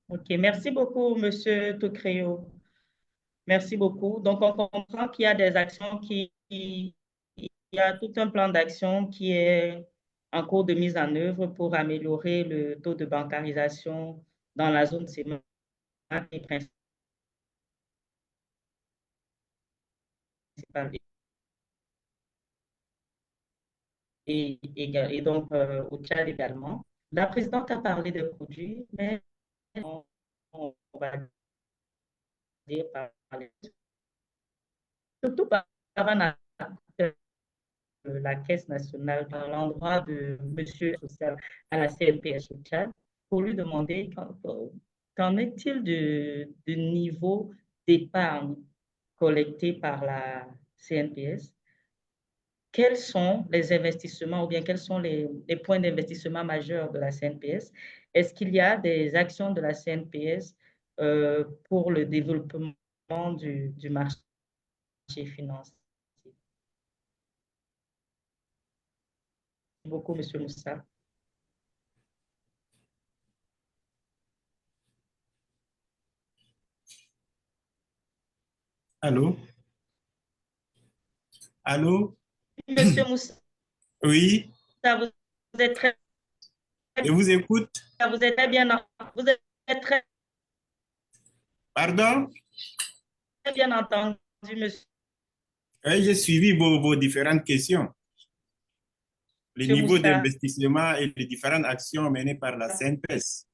[SPEAKER 1] OK, merci beaucoup, Monsieur Tocréo. Merci beaucoup. Donc, on comprend qu'il y a des actions il y a tout un plan d'action qui est en cours de mise en œuvre pour améliorer le taux de bancarisation dans la zone CEMAC et principalement. Et donc au Tchad également. La présidente a parlé des produits, mais on va dire surtout par la Caisse nationale, par l'endroit de monsieur social à la CNPS au Tchad, pour lui demander qu'en est-il du niveau d'épargne collecté par la CNPS? Quels sont les investissements ou bien quels sont les points d'investissement majeurs de la CNPS? Est-ce qu'il y a des actions de la CNPS pour le développement du marché financier? Merci beaucoup, M. Moussa.
[SPEAKER 7] Allô? Allô?
[SPEAKER 1] Monsieur Moussa,
[SPEAKER 7] Oui,
[SPEAKER 1] vous êtes très,
[SPEAKER 7] je vous écoute.
[SPEAKER 1] vous êtes très bien, vous êtes très
[SPEAKER 7] Pardon?
[SPEAKER 1] bien entendu,
[SPEAKER 7] J'ai suivi vos différentes questions. Le
[SPEAKER 1] monsieur
[SPEAKER 7] niveau
[SPEAKER 1] Moussa.
[SPEAKER 7] d'investissement et les différentes actions menées par la CNPS.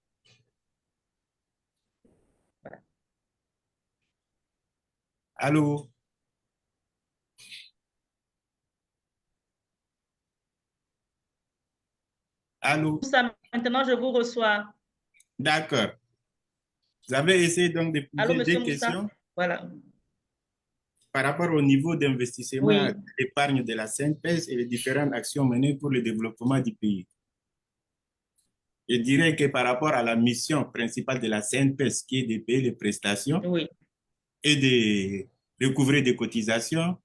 [SPEAKER 7] Allô? Allô?
[SPEAKER 1] Moussa, maintenant je vous reçois.
[SPEAKER 7] D'accord. Vous avez essayé donc de
[SPEAKER 1] Allô,
[SPEAKER 7] poser
[SPEAKER 1] monsieur
[SPEAKER 7] des
[SPEAKER 1] Moussa?
[SPEAKER 7] questions
[SPEAKER 1] Voilà.
[SPEAKER 7] par rapport au niveau d'investissement
[SPEAKER 1] Oui.
[SPEAKER 7] d'épargne de la CNPS et les différentes actions menées pour le développement du pays. Je dirais que par rapport à la mission principale de la CNPS, qui est de payer les prestations
[SPEAKER 1] Oui.
[SPEAKER 7] et de recouvrer des cotisations,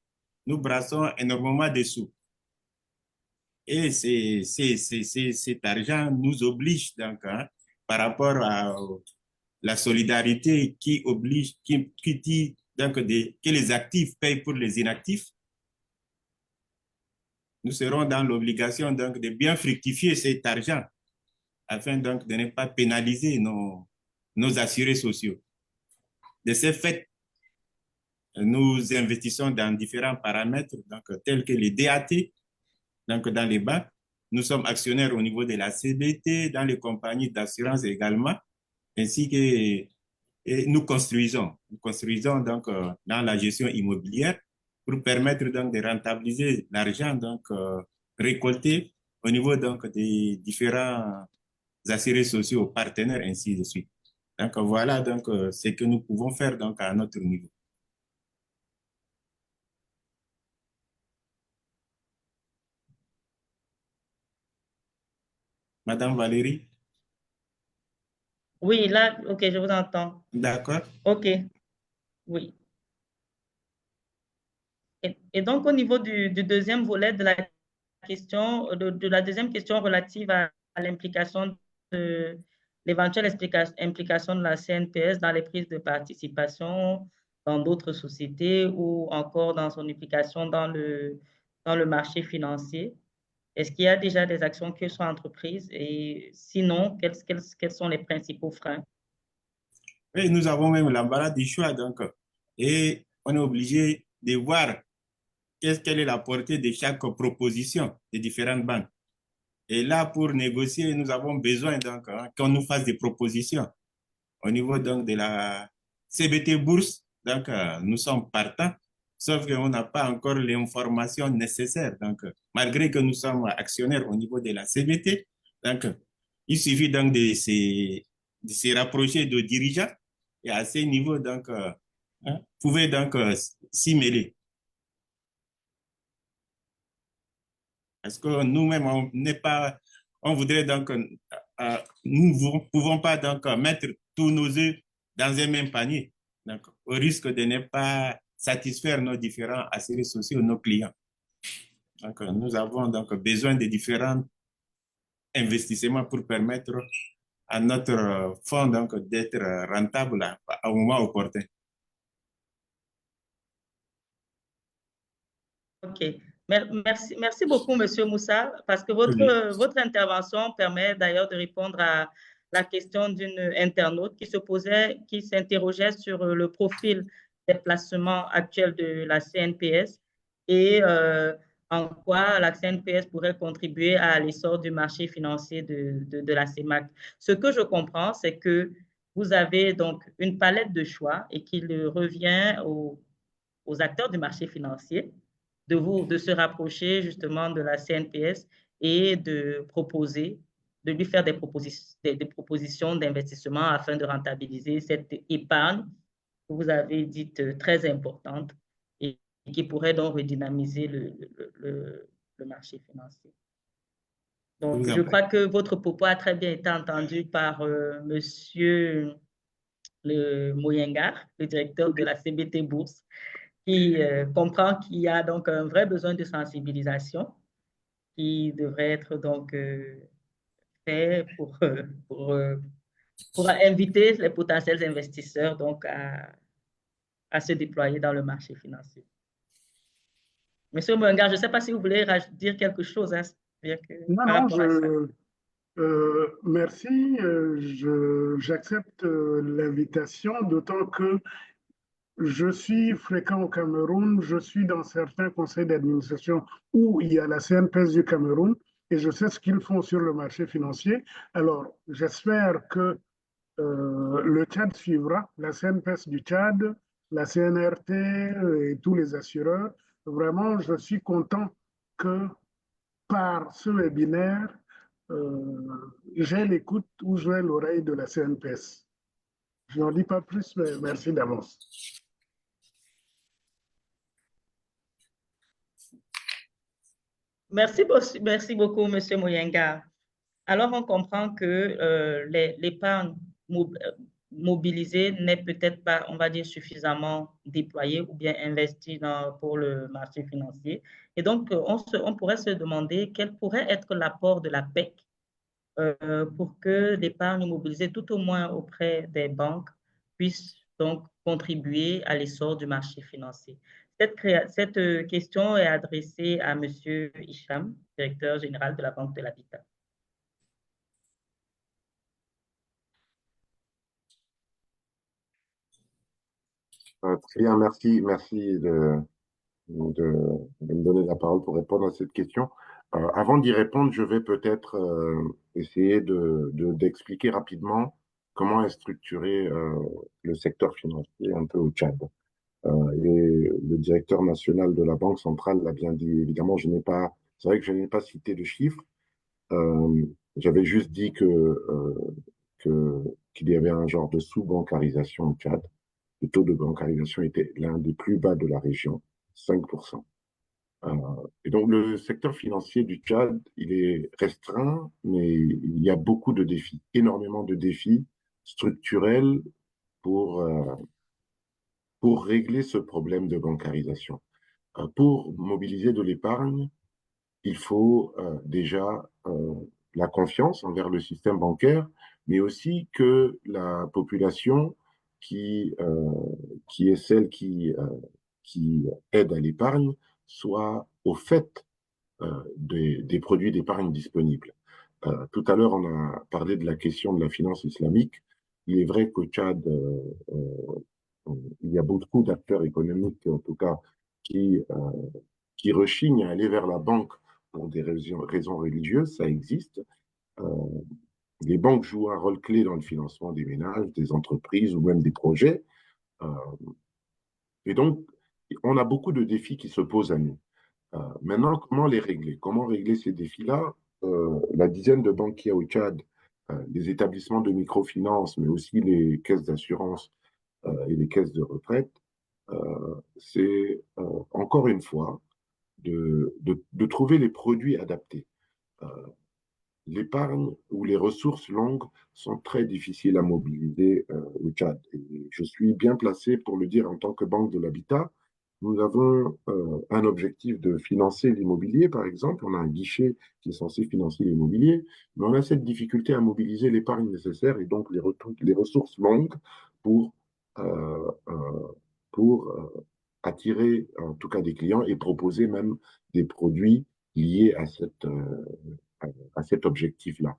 [SPEAKER 7] nous brassons énormément de sous. Et cet argent nous oblige donc, par rapport à la solidarité qui oblige, qui dit donc que les actifs payent pour les inactifs, nous serons dans l'obligation donc de bien fructifier cet argent afin donc de ne pas pénaliser nos assurés sociaux. De ce fait, nous investissons dans différents paramètres donc, tels que les DAT, donc dans les banques, nous sommes actionnaires au niveau de la CBT, dans les compagnies d'assurance également, ainsi que et nous construisons donc dans la gestion immobilière pour permettre donc de rentabiliser l'argent donc récolté au niveau donc des différents assurés sociaux, partenaires, ainsi de suite. Donc voilà donc ce que nous pouvons faire donc à notre niveau. Madame Valérie?
[SPEAKER 1] Oui, là, ok, je vous entends.
[SPEAKER 7] D'accord.
[SPEAKER 1] Ok, oui. Et donc, au niveau du deuxième volet de la question, de la deuxième question relative à l'implication de l'éventuelle implication de la CNPS dans les prises de participation dans d'autres sociétés ou encore dans son implication dans le marché financier. Est-ce qu'il y a déjà des actions qui sont entreprises et sinon, quels sont les principaux freins?
[SPEAKER 7] Et nous avons même l'embarras du choix donc et on est obligé de voir quelle est la portée de chaque proposition des différentes banques. Et là, pour négocier, nous avons besoin donc qu'on nous fasse des propositions au niveau donc de la CBT Bourse. Donc, nous sommes partants, sauf qu'on n'a pas encore l'information nécessaire. Donc, malgré que nous sommes actionnaires au niveau de la CBT, donc, il suffit donc de se rapprocher de dirigeants et à ce niveau, donc, vous pouvez donc s'y mêler. Parce que nous-mêmes, on n'est pas, on voudrait donc, nous ne pouvons pas donc mettre tous nos œufs dans un même panier, donc, au risque de ne pas satisfaire nos différents assurés sociaux, nos clients. Donc, nous avons donc besoin de différents investissements pour permettre à notre fonds donc d'être rentable au moment opportun.
[SPEAKER 1] OK. Merci beaucoup, Monsieur Moussa, parce que votre intervention permet d'ailleurs de répondre à la question d'une internaute qui s'interrogeait sur le profil des placements actuels de la CNPS et en quoi la CNPS pourrait contribuer à l'essor du marché financier de la CEMAC. Ce que je comprends, c'est que vous avez donc une palette de choix et qu'il revient aux acteurs du marché financier de se rapprocher justement de la CNPS et de lui faire des propositions d'investissement afin de rentabiliser cette épargne que vous avez dite très importante et qui pourrait donc redynamiser le marché financier. Donc, je crois que votre propos a très bien été entendu par Monsieur Moyengar, le directeur de la CBT Bourse, qui comprend qu'il y a donc un vrai besoin de sensibilisation qui devrait être donc fait pour inviter les potentiels investisseurs donc à se déployer dans le marché financier. Monsieur Mwenga, je ne sais pas si vous voulez dire quelque chose. Hein,
[SPEAKER 3] merci. J'accepte l'invitation, d'autant que je suis fréquent au Cameroun, je suis dans certains conseils d'administration où il y a la CNPS du Cameroun et je sais ce qu'ils font sur le marché financier. Alors, j'espère que le Tchad suivra, la CNPS du Tchad, la CNRT et tous les assureurs. Vraiment, je suis content que par ce webinaire, j'ai l'écoute ou j'ai l'oreille de la CNPS. Je n'en dis pas plus, mais merci d'avance.
[SPEAKER 1] Merci beaucoup, Monsieur Moyenga. Alors, on comprend que l'épargne mobilisée n'est peut-être pas, on va dire, suffisamment déployée ou bien investie pour le marché financier. Et donc, on pourrait se demander quel pourrait être l'apport de la PEC pour que l'épargne mobilisée, tout au moins auprès des banques, puisse donc contribuer à l'essor du marché financier. Cette question est adressée à M. Hicham, directeur général de la Banque de l'Habitat.
[SPEAKER 4] Très bien, merci de me donner la parole pour répondre à cette question. Avant d'y répondre, je vais peut-être essayer d'expliquer rapidement comment est structuré le secteur financier un peu au Tchad. Et le directeur national de la Banque centrale l'a bien dit. Évidemment, c'est vrai que je n'ai pas cité de chiffres. J'avais juste dit qu'il y avait un genre de sous-bancarisation au Tchad. Le taux de bancarisation était l'un des plus bas de la région, 5%. Et donc, le secteur financier du Tchad, il est restreint, mais il y a beaucoup de défis, énormément de défis structurels pour, pour régler ce problème de bancarisation. Pour mobiliser de l'épargne, il faut déjà la confiance envers le système bancaire, mais aussi que la population qui est celle qui aide à l'épargne soit au fait des produits d'épargne disponibles. Tout à l'heure, on a parlé de la question de la finance islamique. Il est vrai qu'au Tchad, il y a beaucoup d'acteurs économiques, en tout cas, qui rechignent à aller vers la banque pour des raisons religieuses, ça existe. Les banques jouent un rôle clé dans le financement des ménages, des entreprises ou même des projets. Et donc, on a beaucoup de défis qui se posent à nous. Maintenant, comment les régler? Comment régler ces défis-là? La dizaine de banques qu'il y a au Tchad, les établissements de microfinance, mais aussi les caisses d'assurance et les caisses de retraite, c'est encore une fois de trouver les produits adaptés. L'épargne ou les ressources longues sont très difficiles à mobiliser au Tchad. Et je suis bien placé pour le dire en tant que Banque de l'Habitat. Nous avons un objectif de financer l'immobilier, par exemple. On a un guichet qui est censé financer l'immobilier, mais on a cette difficulté à mobiliser l'épargne nécessaire et donc les ressources longues pour, euh, euh, pour attirer en tout cas des clients et proposer même des produits liés à cet objectif-là.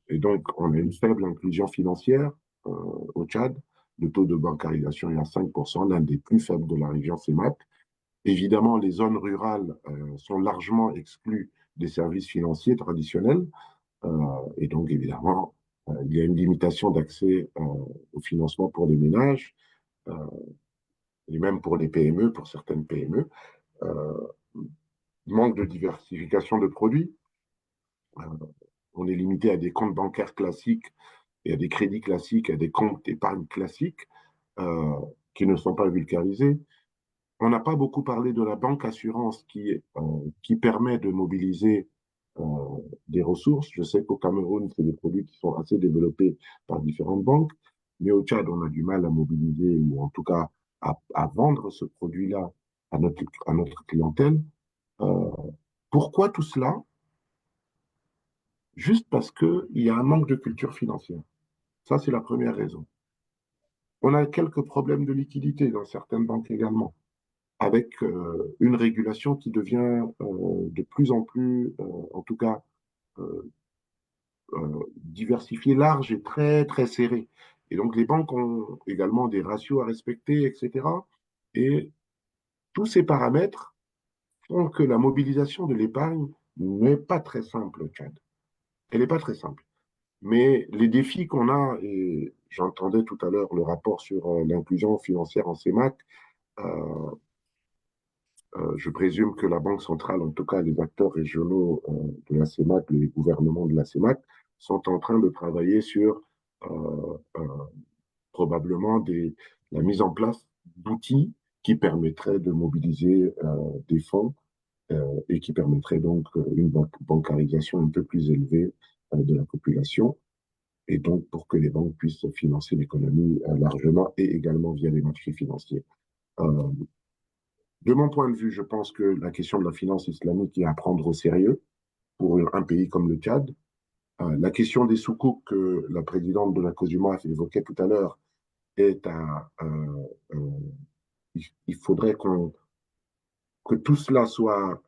[SPEAKER 4] Et donc, on a une faible inclusion financière au Tchad. Le taux de bancarisation est à 5%, l'un des plus faibles de la région CEMAC. Évidemment, les zones rurales sont largement exclues des services financiers traditionnels. Et donc, évidemment, il y a une limitation d'accès au financement pour les ménages et même pour les PME, pour certaines PME. Manque de diversification de produits. On est limité à des comptes bancaires classiques et à des crédits classiques, à des comptes d'épargne classiques qui ne sont pas vulgarisés. On n'a pas beaucoup parlé de la banque assurance qui permet de mobiliser des ressources. Je sais qu'au Cameroun, c'est des produits qui sont assez développés par différentes banques, mais au Tchad, on a du mal à mobiliser ou en tout cas à vendre ce produit-là à notre clientèle. Pourquoi tout cela? Juste parce qu'il y a un manque de culture financière. Ça, c'est la première raison. On a quelques problèmes de liquidité dans certaines banques également, avec une régulation qui devient de plus en plus, en tout cas, diversifiée, large et très, très serrée. Et donc, les banques ont également des ratios à respecter, etc. Et tous ces paramètres font que la mobilisation de l'épargne n'est pas très simple au Tchad. Elle n'est pas très simple. Mais les défis qu'on a, et j'entendais tout à l'heure le rapport sur l'inclusion financière en CEMAC, je présume que la Banque centrale, en tout cas les acteurs régionaux de la CEMAC, les gouvernements de la CEMAC, sont en train de travailler sur probablement la mise en place d'outils qui permettraient de mobiliser des fonds et qui permettraient donc une bancarisation un peu plus élevée de la population et donc pour que les banques puissent financer l'économie largement et également via les marchés financiers. De mon point de vue, je pense que la question de la finance islamique est à prendre au sérieux pour un pays comme le Tchad. La question des soukouks que la présidente de la COSUMAF évoquait tout à l'heure est il faudrait que tout cela soit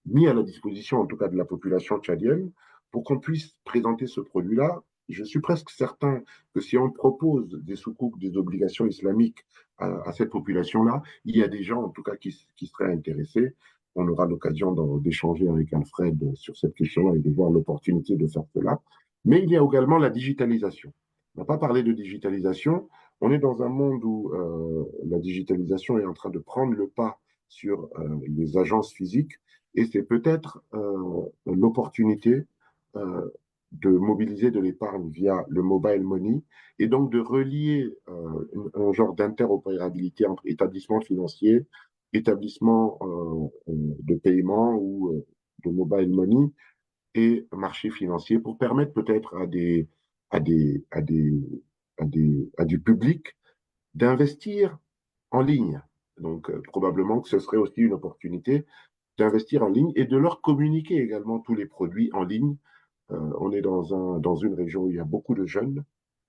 [SPEAKER 4] mis à la disposition, en tout cas de la population tchadienne, pour qu'on puisse présenter ce produit-là. Je suis presque certain que si on propose des soukouks, des obligations islamiques à cette population-là, il y a des gens, en tout cas, qui seraient intéressés. on aura l'occasion d'échanger avec Alfred sur cette question-là et de voir l'opportunité de faire cela. Mais il y a également la digitalisation. On n'a pas parlé de digitalisation. On est dans un monde où la digitalisation est en train de prendre le pas sur les agences physiques et c'est peut-être l'opportunité de mobiliser de l'épargne via le mobile money et donc de relier un genre d'interopérabilité entre établissements financiers, établissements de paiement ou de mobile money et marchés financiers pour permettre peut-être à du public d'investir en ligne. Donc, probablement que ce serait aussi une opportunité d'investir en ligne et de leur communiquer également tous les produits en ligne. On est dans une région où il y a beaucoup de jeunes,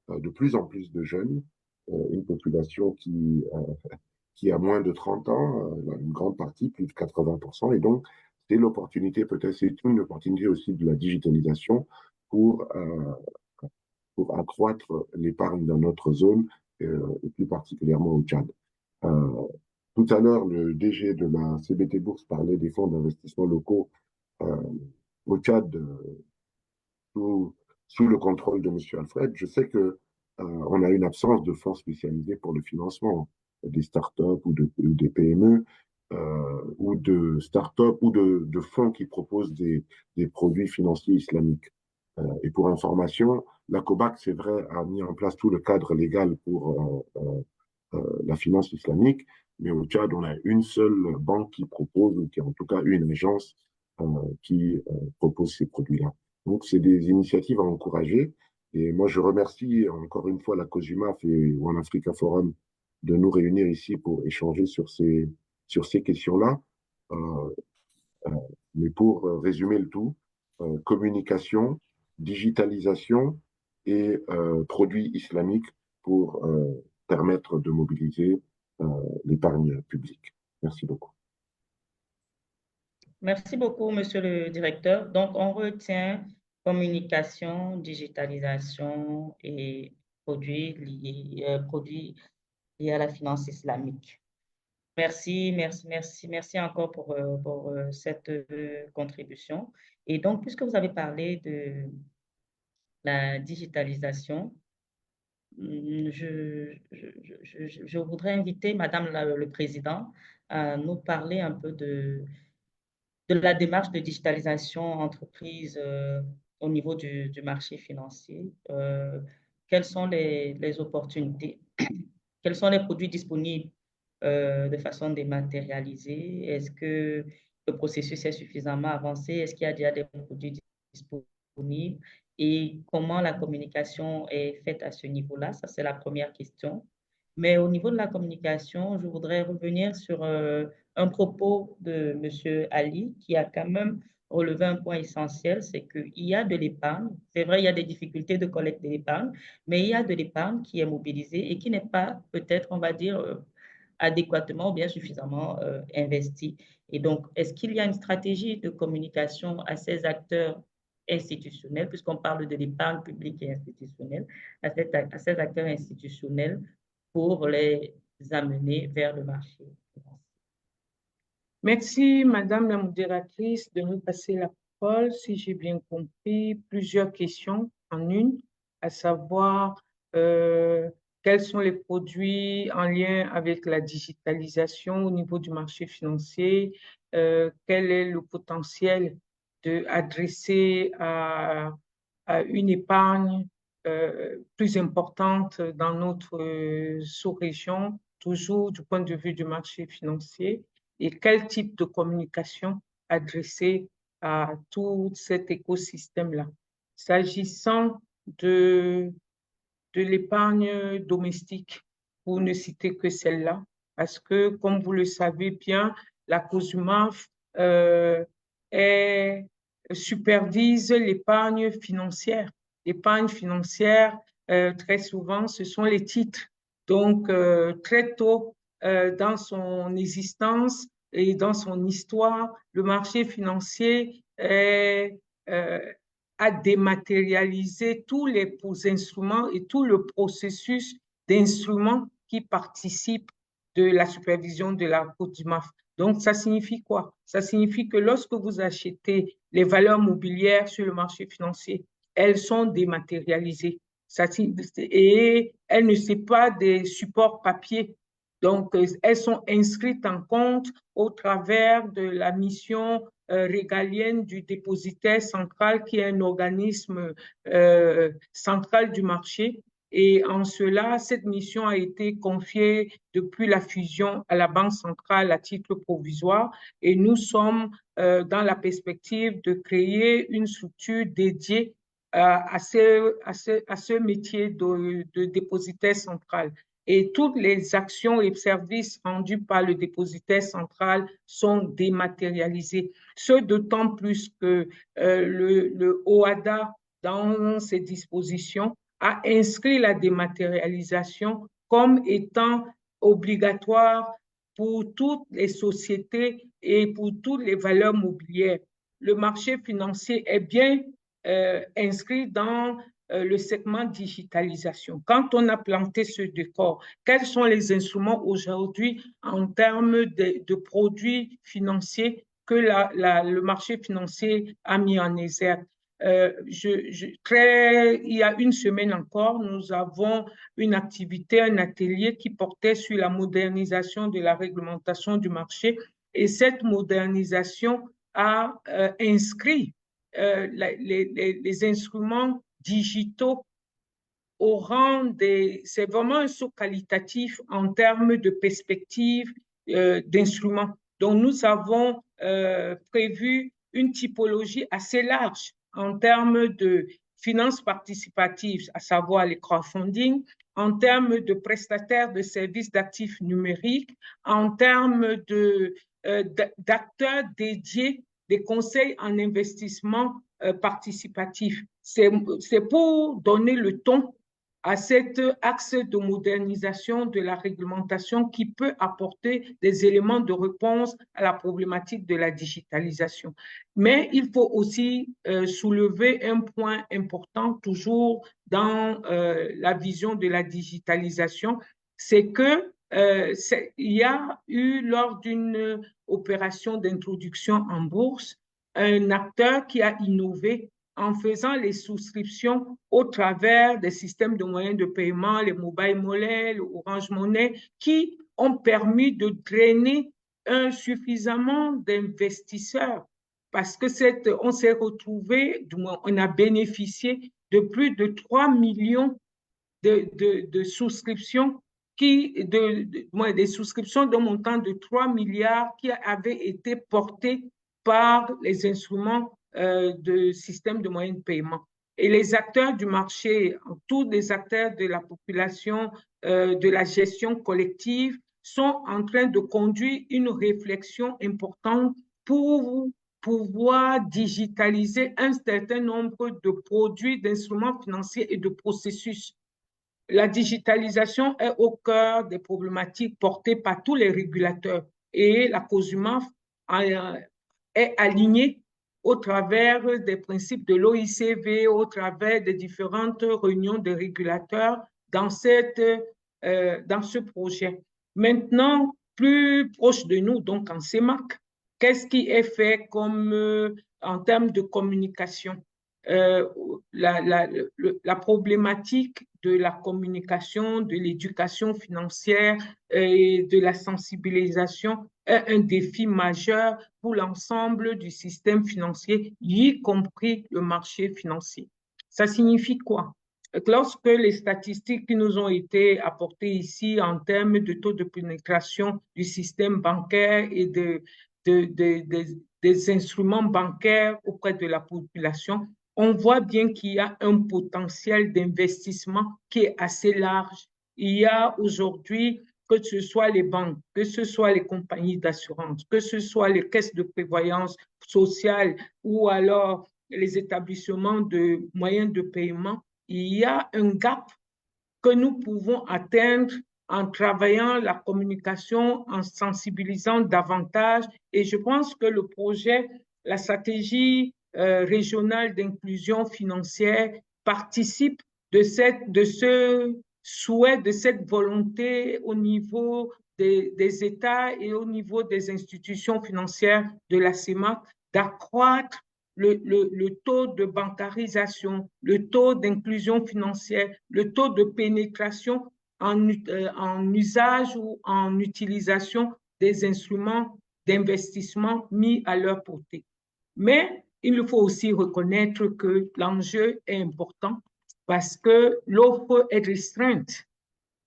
[SPEAKER 4] de plus en plus de jeunes, une population qui a moins de 30 ans, une grande partie, plus de 80%. Et donc, c'est l'opportunité, peut-être, c'est une opportunité aussi de la digitalisation pour accroître l'épargne dans notre zone, et plus particulièrement au Tchad. Tout à l'heure, le DG de la CBT Bourse parlait des fonds d'investissement locaux au Tchad sous le contrôle de M. Alfred. Je sais qu'on a une absence de fonds spécialisés pour le financement des startups ou des PME ou de startups ou de fonds qui proposent des produits financiers islamiques. Et pour information, la COBAC, c'est vrai, a mis en place tout le cadre légal pour la finance islamique, mais au Tchad, on a une seule banque qui propose, ou qui est en tout cas une agence qui propose ces produits-là. Donc, c'est des initiatives à encourager. Et moi, je remercie encore une fois la COJUMAF et One Africa Forum de nous réunir ici pour échanger sur ces questions-là. Mais pour résumer le tout, communication, digitalisation et produits islamiques pour permettre de mobiliser l'épargne publique. Merci beaucoup.
[SPEAKER 1] Merci beaucoup, Monsieur le Directeur. Donc, on retient communication, digitalisation et produits liés à la finance islamique. Merci encore pour cette contribution. Et donc, puisque vous avez parlé de la digitalisation, je voudrais inviter Madame le Président à nous parler un peu de la démarche de digitalisation entreprise au niveau du marché financier. Quelles sont les opportunités? Quels sont les produits disponibles de façon dématérialisée? Est-ce que le processus est suffisamment avancé? Est-ce qu'il y a déjà des produits disponibles? Et comment la communication est faite à ce niveau-là? Ça, c'est la première question. Mais au niveau de la communication, je voudrais revenir sur un propos de M. Ali qui a quand même relevé un point essentiel, c'est qu'il y a de l'épargne. C'est vrai, il y a des difficultés de collecte de l'épargne, mais il y a de l'épargne qui est mobilisée et qui n'est pas peut-être, on va dire, adéquatement ou bien suffisamment investie. Et donc, est-ce qu'il y a une stratégie de communication à ces acteurs institutionnels, puisqu'on parle de l'épargne publique et institutionnelle, à ces acteurs institutionnels pour les amener vers le marché?
[SPEAKER 5] Merci, Madame la modératrice, de nous passer la parole. Si j'ai bien compris, plusieurs questions en une, à savoir quels sont les produits en lien avec la digitalisation au niveau du marché financier, quel est le potentiel adressé à une épargne plus importante dans notre sous-région, toujours du point de vue du marché financier, et quel type de communication adresser à tout cet écosystème-là. S'agissant de l'épargne domestique, pour ne citer que celle-là, parce que, comme vous le savez bien, la COJUMAF supervise l'épargne financière. L'épargne financière, très souvent, ce sont les titres. Donc, très tôt dans son existence et dans son histoire, le marché financier a dématérialisé tous les instruments et tout le processus d'instruments qui participent de la supervision de la COJUMAF. Donc, ça signifie quoi? Ça signifie que lorsque vous achetez les valeurs mobilières sur le marché financier, elles sont dématérialisées. Et elles ne sont pas des supports papier. Donc, elles sont inscrites en compte au travers de la mission régalienne du dépositaire central, qui est un organisme central du marché. Et en cela, cette mission a été confiée depuis la fusion à la Banque centrale à titre provisoire. Et nous sommes dans la perspective de créer une structure dédiée à ce métier de dépositaire central. Et toutes les actions et services rendus par le dépositaire central sont dématérialisés. Ce d'autant plus que le OHADA, dans ses dispositions, a inscrit la dématérialisation comme étant obligatoire pour toutes les sociétés et pour toutes les valeurs mobilières. Le marché financier est bien inscrit dans le segment digitalisation. Quand on a planté ce décor, quels sont les instruments aujourd'hui en termes de produits financiers que le marché financier a mis en exergue? Il y a une semaine encore, nous avons une activité, un atelier qui portait sur la modernisation de la réglementation du marché. Et cette modernisation a inscrit les instruments digitaux au rang c'est vraiment un saut qualitatif en termes de perspective d'instruments. Donc, nous avons prévu une typologie assez large en termes de finances participatives, à savoir les crowdfunding, en termes de prestataires de services d'actifs numériques, en termes d'acteurs dédiés des conseils en investissement participatif. C'est pour donner le ton à cet axe de modernisation de la réglementation qui peut apporter des éléments de réponse à la problématique de la digitalisation. Mais il faut aussi soulever un point important toujours dans la vision de la digitalisation, c'est que il y a eu lors d'une opération d'introduction en bourse un acteur qui a innové en faisant les souscriptions au travers des systèmes de moyens de paiement, les mobile money, le Orange Money, qui ont permis de drainer suffisamment d'investisseurs parce que on s'est retrouvé, du moins on a bénéficié de plus de 3 millions de souscriptions des souscriptions d'un montant de 3 milliards qui avaient été portées par les instruments de système de moyens de paiement. Et les acteurs du marché, tous les acteurs de la population, de la gestion collective, sont en train de conduire une réflexion importante pour pouvoir digitaliser un certain nombre de produits, d'instruments financiers et de processus. La digitalisation est au cœur des problématiques portées par tous les régulateurs et la COSUMAF est alignée au travers des principes de l'OICV, au travers des différentes réunions de régulateurs dans ce projet. Maintenant, plus proche de nous, donc en CEMAC, qu'est-ce qui est fait comme en termes de communication? La problématique de la communication, de l'éducation financière et de la sensibilisation est un défi majeur pour l'ensemble du système financier, y compris le marché financier. Ça signifie quoi? Lorsque les statistiques qui nous ont été apportées ici en termes de taux de pénétration du système bancaire et des instruments bancaires auprès de la population, on voit bien qu'il y a un potentiel d'investissement qui est assez large. Il y a aujourd'hui, que ce soit les banques, que ce soit les compagnies d'assurance, que ce soit les caisses de prévoyance sociale ou alors les établissements de moyens de paiement, il y a un gap que nous pouvons atteindre en travaillant la communication, en sensibilisant davantage. Et je pense que le projet, la stratégie régionale d'inclusion financière participe de ce souhait, de cette volonté au niveau des États et au niveau des institutions financières de la CEMAC d'accroître le taux de bancarisation, le taux d'inclusion financière, le taux de pénétration en usage ou en utilisation des instruments d'investissement mis à leur portée. Mais il faut aussi reconnaître que l'enjeu est important parce que l'offre est restreinte.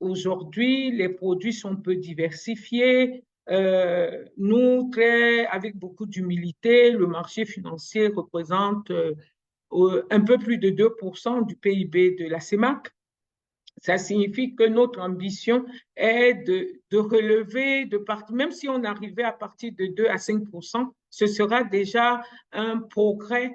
[SPEAKER 5] Aujourd'hui, les produits sont peu diversifiés. Nous, avec beaucoup d'humilité, le marché financier représente un peu plus de 2% du PIB de la CEMAC. Ça signifie que notre ambition est de relever, même si on arrivait à partir de 2 à 5%, ce sera déjà un progrès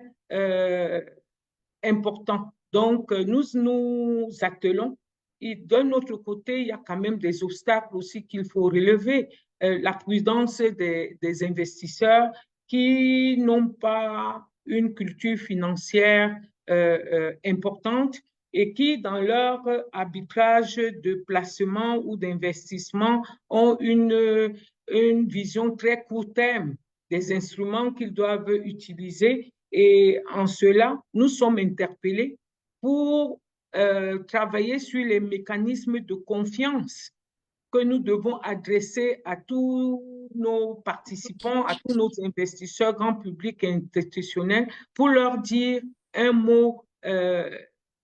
[SPEAKER 5] important. Donc, nous nous attelons. Et d'un autre côté, il y a quand même des obstacles aussi qu'il faut relever. La prudence des investisseurs qui n'ont pas une culture financière importante et qui, dans leur arbitrage de placement ou d'investissement, ont une vision très court terme des instruments qu'ils doivent utiliser. Et en cela, nous sommes interpellés pour travailler sur les mécanismes de confiance que nous devons adresser à tous nos participants, à tous nos investisseurs, grand public et institutionnels, pour leur dire un mot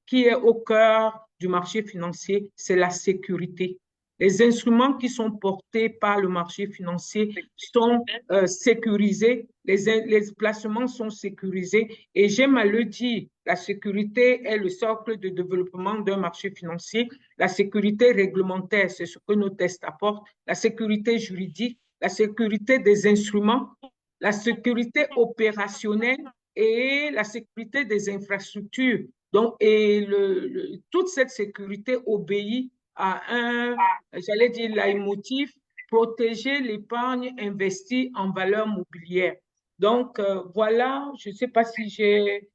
[SPEAKER 5] qui est au cœur du marché financier, c'est la sécurité. Les instruments qui sont portés par le marché financier sont sécurisés, les placements sont sécurisés et j'aime à le dire, la sécurité est le socle de développement d'un marché financier. La sécurité réglementaire, c'est ce que nos tests apportent, la sécurité juridique, la sécurité des instruments, la sécurité opérationnelle et la sécurité des infrastructures. Donc, toute cette sécurité obéit à j'allais dire, leitmotiv, protéger l'épargne investie en valeur mobilière. Donc, voilà, je ne sais pas si j'ai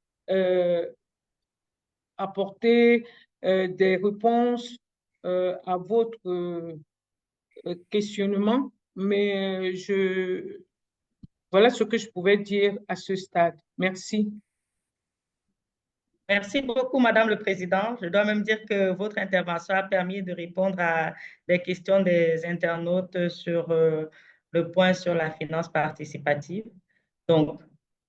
[SPEAKER 5] apporté des réponses à votre questionnement, mais voilà ce que je pouvais dire à ce stade. Merci.
[SPEAKER 1] Merci beaucoup, Madame le Président. Je dois même dire que votre intervention a permis de répondre à des questions des internautes sur le point sur la finance participative. Donc,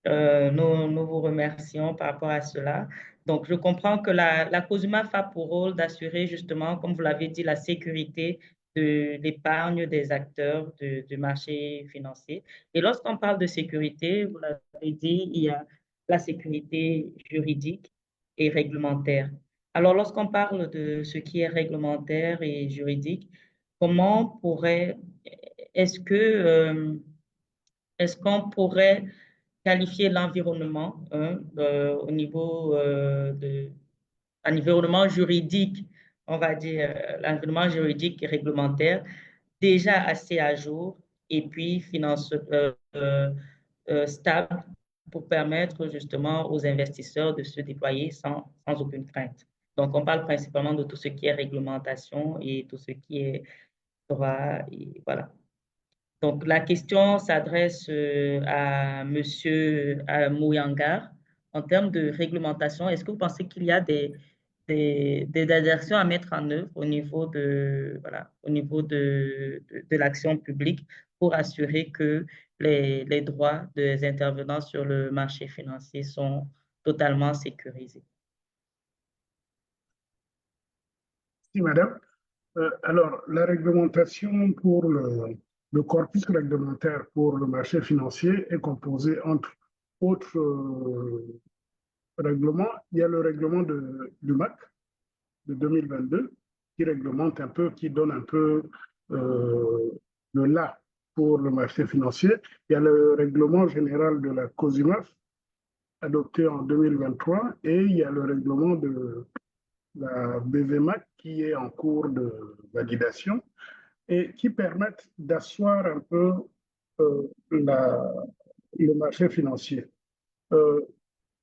[SPEAKER 1] nous vous remercions par rapport à cela. Donc, je comprends que la COSUMAF a pour rôle d'assurer justement, comme vous l'avez dit, la sécurité de l'épargne des acteurs du marché financier. Et lorsqu'on parle de sécurité, vous l'avez dit, il y a la sécurité juridique et réglementaire. Alors, lorsqu'on parle de ce qui est réglementaire et juridique, est-ce qu'on pourrait qualifier l'environnement au niveau l'environnement juridique, on va dire l'environnement juridique et réglementaire, déjà assez à jour et puis stable pour permettre justement aux investisseurs de se déployer sans aucune crainte. Donc, on parle principalement de tout ce qui est réglementation et tout ce qui est droit, et voilà. Donc, la question s'adresse à M. Mouyangar. En termes de réglementation, est-ce que vous pensez qu'il y a des actions à mettre en œuvre au niveau de l'action publique pour assurer que les droits des intervenants sur le marché financier sont totalement sécurisés?
[SPEAKER 3] Merci, madame. Alors, la réglementation pour le corpus réglementaire pour le marché financier est composé entre autres règlements. Il y a le règlement du MAC de 2022 qui réglemente un peu, qui donne un peu le là pour le marché financier. Il y a le règlement général de la COSUMAF adopté en 2023 et il y a le règlement de la BVMAC qui est en cours de validation et qui permettent d'asseoir un peu le marché financier.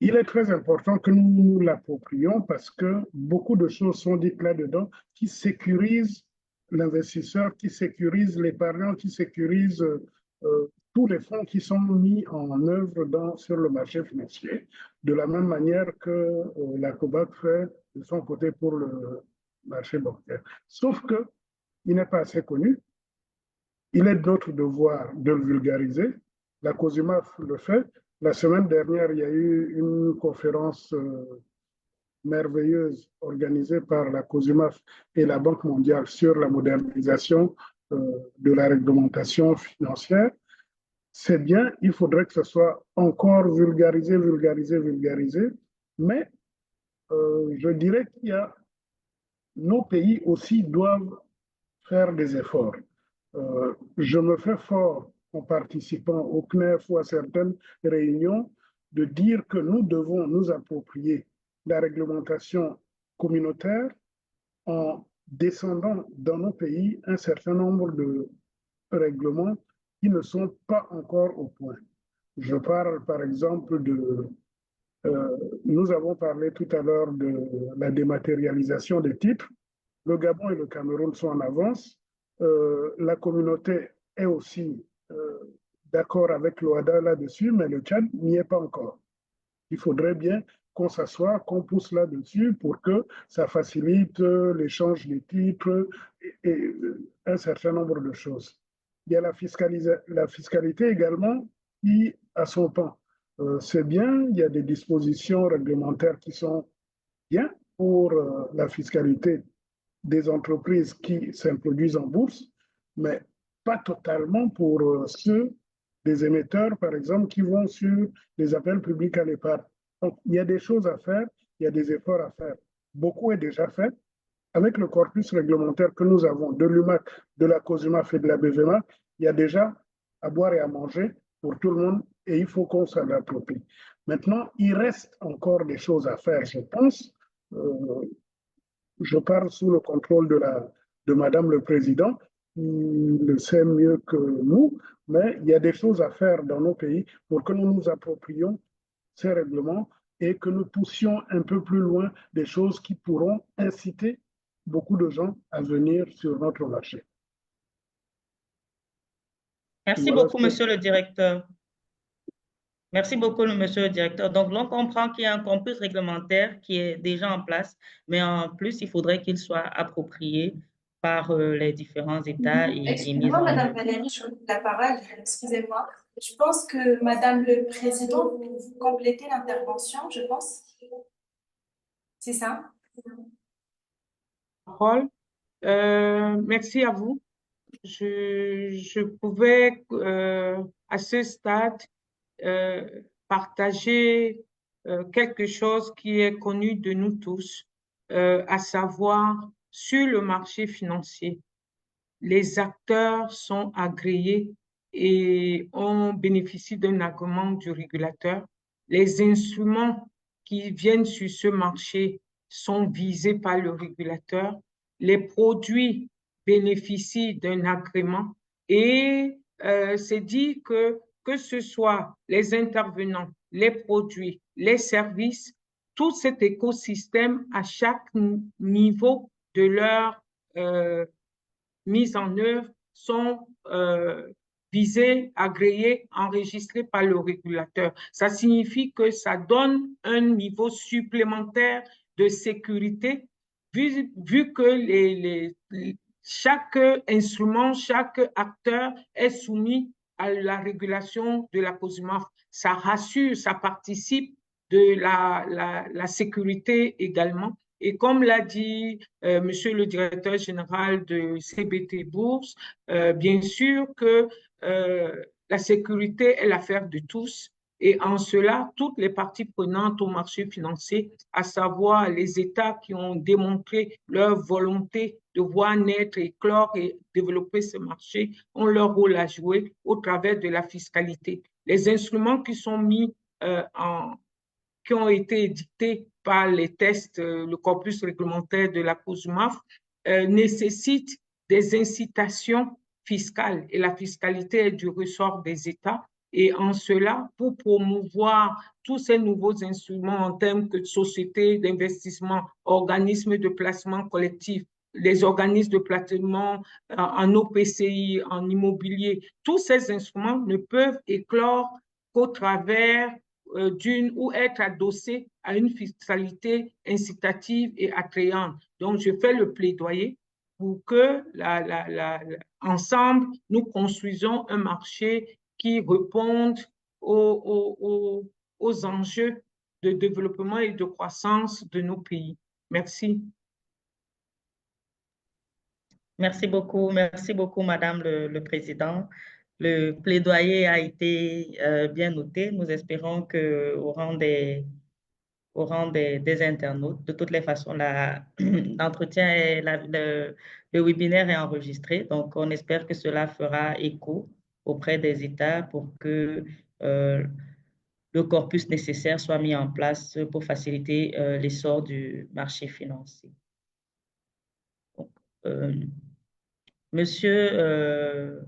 [SPEAKER 3] Il est très important que nous nous l'approprions parce que beaucoup de choses sont dites là-dedans qui sécurisent l'investisseur, qui sécurise l'épargnant, qui sécurise tous les fonds qui sont mis en œuvre sur le marché financier, de la même manière que la COBAC fait de son côté pour le marché bancaire. Sauf qu'il n'est pas assez connu. Il est de notre devoir de le vulgariser. La COSUMAF le fait. La semaine dernière, il y a eu une conférence merveilleuse organisée par la COSUMAF et la Banque mondiale sur la modernisation de la réglementation financière. C'est bien, il faudrait que ce soit encore vulgarisé, mais je dirais qu'il y a, nos pays aussi doivent faire des efforts. Je me fais fort en participant au CNEF ou à certaines réunions de dire que nous devons nous approprier la réglementation communautaire en descendant dans nos pays un certain nombre de règlements qui ne sont pas encore au point. Je parle par exemple de... nous avons parlé tout à l'heure de la dématérialisation des titres. Le Gabon et le Cameroun sont en avance. La communauté est aussi d'accord avec l'OADA là-dessus, mais le Tchad n'y est pas encore. Il faudrait bien qu'on s'assoie, qu'on pousse là-dessus pour que ça facilite l'échange des titres et un certain nombre de choses. Il y a la fiscalité également qui a son temps. C'est bien, il y a des dispositions réglementaires qui sont bien pour la fiscalité des entreprises qui s'introduisent en bourse, mais pas totalement pour ceux des émetteurs, par exemple, qui vont sur les appels publics à l'épargne. Donc, il y a des choses à faire, il y a des efforts à faire. Beaucoup est déjà fait. Avec le corpus réglementaire que nous avons de l'UMAC, de la COSUMAF et de la BVMA, il y a déjà à boire et à manger pour tout le monde et il faut qu'on s'en l'approprie. Maintenant, il reste encore des choses à faire, je pense. Je parle sous le contrôle de Madame le Président, qui le sait mieux que nous, mais il y a des choses à faire dans nos pays pour que nous nous approprions ces règlements et que nous poussions un peu plus loin des choses qui pourront inciter beaucoup de gens à venir sur notre marché.
[SPEAKER 1] Merci beaucoup, monsieur le directeur. Merci beaucoup, monsieur le directeur. Donc, l'on comprend qu'il y a un corpus réglementaire qui est déjà en place, mais en plus, il faudrait qu'il soit approprié par les différents États.
[SPEAKER 6] Excusez-moi, Madame Valérie, je vous donne la parole. Excusez-moi. Je pense que Madame le Président, vous complétez l'intervention, je pense. C'est ça?
[SPEAKER 5] Merci à vous. Je pouvais à ce stade partager quelque chose qui est connu de nous tous, à savoir sur le marché financier, les acteurs sont agréés et on bénéficie d'un agrément du régulateur. Les instruments qui viennent sur ce marché sont visés par le régulateur. Les produits bénéficient d'un agrément et c'est dit que ce soit les intervenants, les produits, les services, tout cet écosystème à chaque niveau de leur mise en œuvre sont visés, agréés, enregistrés par le régulateur. Ça signifie que ça donne un niveau supplémentaire de sécurité vu que chaque instrument, chaque acteur est soumis à la régulation de la COSUMAF. Ça rassure, ça participe de la sécurité également. Et comme l'a dit monsieur le directeur général de CBT Bourse, bien sûr que la sécurité est l'affaire de tous. Et en cela, toutes les parties prenantes au marché financier, à savoir les États qui ont démontré leur volonté de voir naître, éclore et développer ce marché, ont leur rôle à jouer au travers de la fiscalité. Les instruments qui sont mis qui ont été édictés par les tests, le corpus réglementaire de la COSUMAF, nécessitent des incitations fiscales et la fiscalité est du ressort des États. Et en cela, pour promouvoir tous ces nouveaux instruments en termes de sociétés d'investissement, organismes de placement collectif, les organismes de placement en OPCI, en immobilier, tous ces instruments ne peuvent éclore qu'au travers d'une ou être adossés à une fiscalité incitative et attrayante. Donc, je fais le plaidoyer pour que ensemble, nous construisons un marché qui réponde aux enjeux de développement et de croissance de nos pays. Merci.
[SPEAKER 1] Merci beaucoup, Madame le Président. Le plaidoyer a été bien noté. Nous espérons qu'au rang des internautes, de toutes les façons, l'entretien et le webinaire est enregistré. Donc, on espère que cela fera écho auprès des États pour que le corpus nécessaire soit mis en place pour faciliter l'essor du marché financier. Donc, Monsieur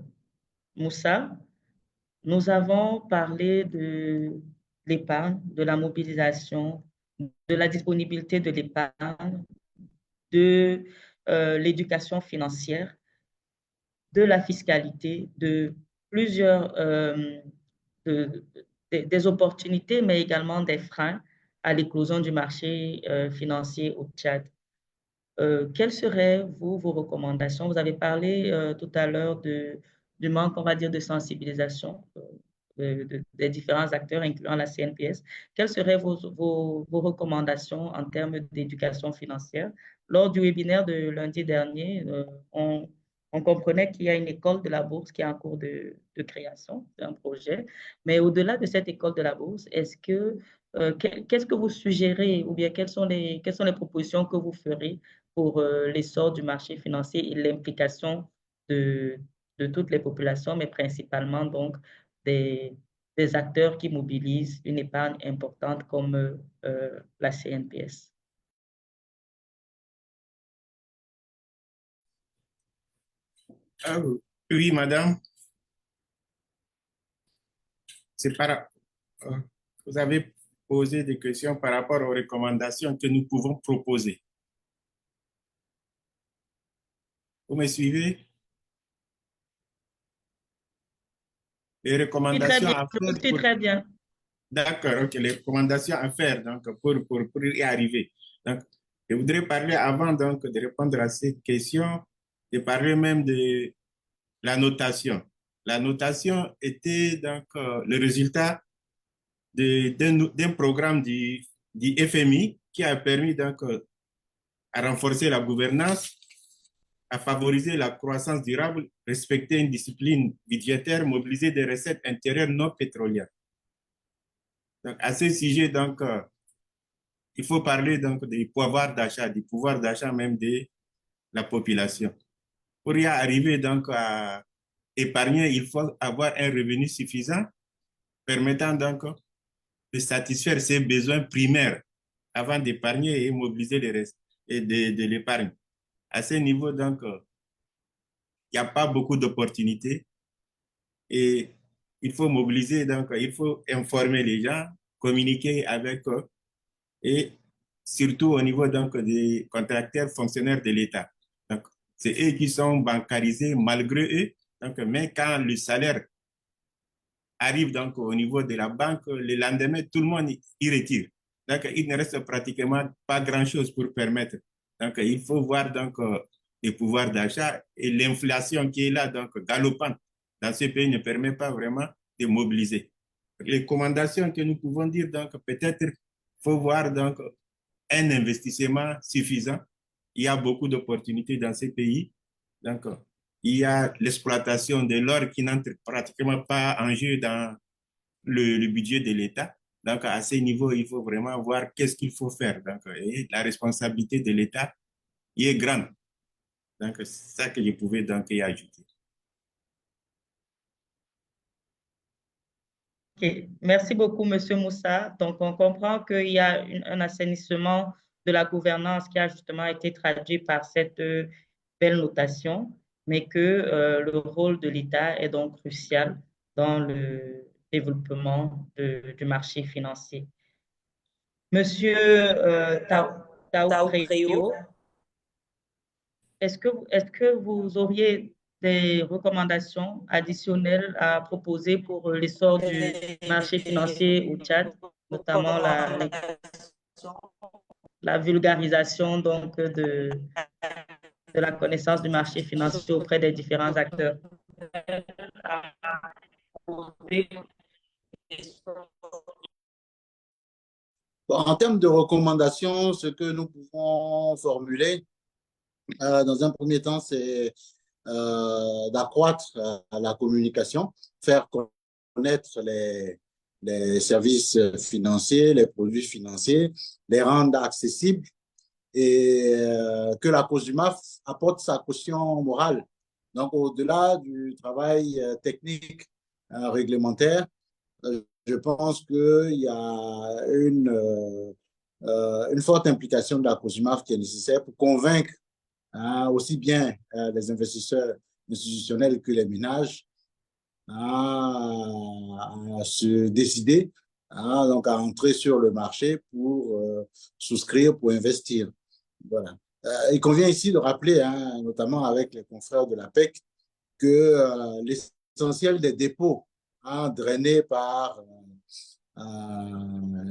[SPEAKER 1] Moussa, nous avons parlé de l'épargne, de la mobilisation, de la disponibilité de l'épargne, de l'éducation financière, de la fiscalité, de plusieurs des opportunités, mais également des freins à l'éclosion du marché financier au Tchad. Quelles seraient vos recommandations? Vous avez parlé tout à l'heure du manque, on va dire, de sensibilisation des différents acteurs, incluant la CNPS. Quelles seraient vos recommandations en termes d'éducation financière? Lors du webinaire de lundi dernier, on comprenait qu'il y a une école de la bourse qui est en cours de création, c'est un projet. Mais au-delà de cette école de la bourse, qu'est-ce que vous suggérez ou bien quelles sont les propositions que vous ferez pour l'essor du marché financier et l'implication de, de toutes les populations, mais principalement donc des, des acteurs qui mobilisent une épargne importante comme la CNPS.
[SPEAKER 7] Oui, madame. Vous avez posé des questions par rapport aux recommandations que nous pouvons proposer. Vous me suivez? Les recommandations à faire.
[SPEAKER 1] Je suis très bien.
[SPEAKER 7] D'accord, ok. Les recommandations à faire donc, pour y arriver. Donc, je voudrais parler avant donc, de répondre à cette question, de parler même de la notation. La notation était donc le résultat d'un programme du FMI qui a permis donc à renforcer la gouvernance, à favoriser la croissance durable, respecter une discipline budgétaire, mobiliser des recettes intérieures non pétrolières. Donc, à ce sujet, donc, il faut parler donc du pouvoir d'achat même de la population. Pour y arriver donc à épargner, il faut avoir un revenu suffisant permettant donc de satisfaire ses besoins primaires avant d'épargner et mobiliser les restes et de l'épargne. À ce niveau, donc, il n'y a pas beaucoup d'opportunités et il faut mobiliser, donc, il faut informer les gens, communiquer avec eux et surtout au niveau donc, des contracteurs fonctionnaires de l'État. Donc, c'est eux qui sont bancarisés malgré eux, donc, mais quand le salaire arrive donc au niveau de la banque, le lendemain, tout le monde y retire. Donc, il ne reste pratiquement pas grand-chose pour permettre. Donc, il faut voir donc le pouvoir d'achat et l'inflation qui est là, donc galopante dans ce pays ne permet pas vraiment de mobiliser. Les recommandations que nous pouvons dire, donc peut-être faut voir donc un investissement suffisant. Il y a beaucoup d'opportunités dans ces pays. Donc, il y a l'exploitation de l'or qui n'entre pratiquement pas en jeu dans le budget de l'État. Donc, à ce niveau, il faut vraiment voir qu'est-ce qu'il faut faire. Donc, et la responsabilité de l'État y est grande. Donc, c'est ça que je pouvais donc y ajouter.
[SPEAKER 1] Okay. Merci beaucoup, Monsieur Moussa. Donc, on comprend qu'il y a un assainissement de la gouvernance qui a justement été traduit par cette belle notation, mais que le rôle de l'État est donc crucial dans le développement du marché financier. Monsieur Taoufréo, est-ce que vous auriez des recommandations additionnelles à proposer pour l'essor du marché financier au Tchad, notamment la vulgarisation donc, de la connaissance du marché financier auprès des différents acteurs?
[SPEAKER 2] Bon, en termes de recommandations, ce que nous pouvons formuler, dans un premier temps, c'est d'accroître la communication, faire connaître les services financiers, les produits financiers, les rendre accessibles et que la COJUMAF apporte sa caution morale. Donc, au-delà du travail technique, réglementaire, je pense qu'il y a une forte implication de la COJUMAF qui est nécessaire pour convaincre aussi bien les investisseurs institutionnels que les ménages à se décider, donc à entrer sur le marché pour souscrire, pour investir. Voilà. Il convient ici de rappeler, notamment avec les confrères de l'APEC, que l'essentiel des dépôts drainés par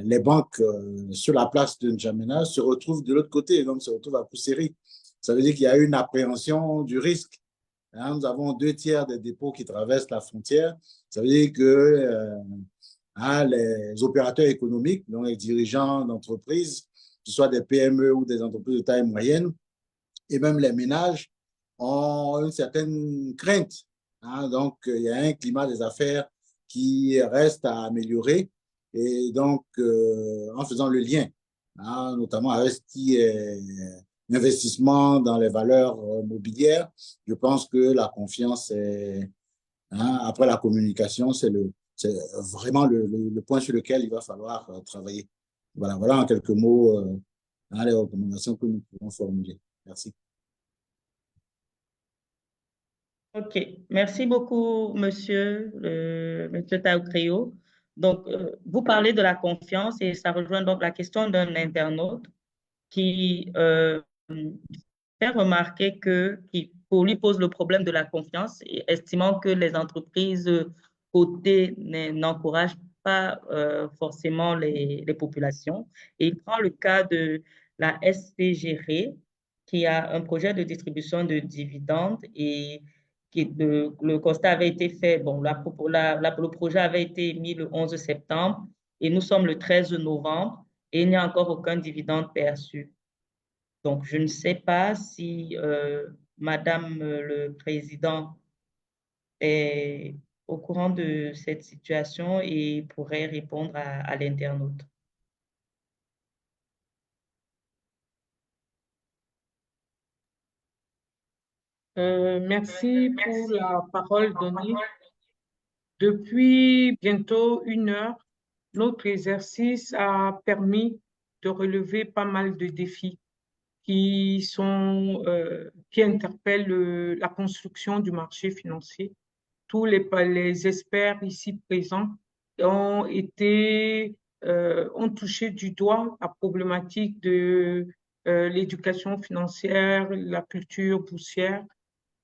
[SPEAKER 2] les banques sur la place de N'Djamena se retrouvent de l'autre côté, donc se retrouvent à Pousseri. Ça veut dire qu'il y a une appréhension du risque. Nous avons 2/3 des dépôts qui traversent la frontière. Ça veut dire que les opérateurs économiques, donc les dirigeants d'entreprises, que ce soit des PME ou des entreprises de taille moyenne, et même les ménages, ont une certaine crainte. Donc, il y a un climat des affaires qui reste à améliorer. Et donc, en faisant le lien, notamment avec ce qui est l'investissement dans les valeurs mobilières, je pense que la confiance est, après la communication, c'est vraiment le point sur lequel il va falloir travailler. Voilà en quelques mots les recommandations que nous pouvons formuler. Merci.
[SPEAKER 1] OK. Merci beaucoup, monsieur Taoukrio. Donc, vous parlez de la confiance et ça rejoint donc la question d'un internaute qui fait remarquer qui pour lui pose le problème de la confiance, estimant que les entreprises cotées n'encouragent pas forcément les populations. Et il prend le cas de la SCGR, qui a un projet de distribution de dividendes et le constat avait été fait, bon, le projet avait été mis le 11 septembre et nous sommes le 13 novembre et il n'y a encore aucun dividende perçu. Donc, je ne sais pas si Madame le Président est au courant de cette situation et pourrait répondre à l'internaute.
[SPEAKER 5] Merci pour la parole donnée. Depuis bientôt 1 heure, notre exercice a permis de relever pas mal de défis qui interpellent la construction du marché financier. Tous les experts ici présents ont touché du doigt la problématique de l'éducation financière, la culture boursière.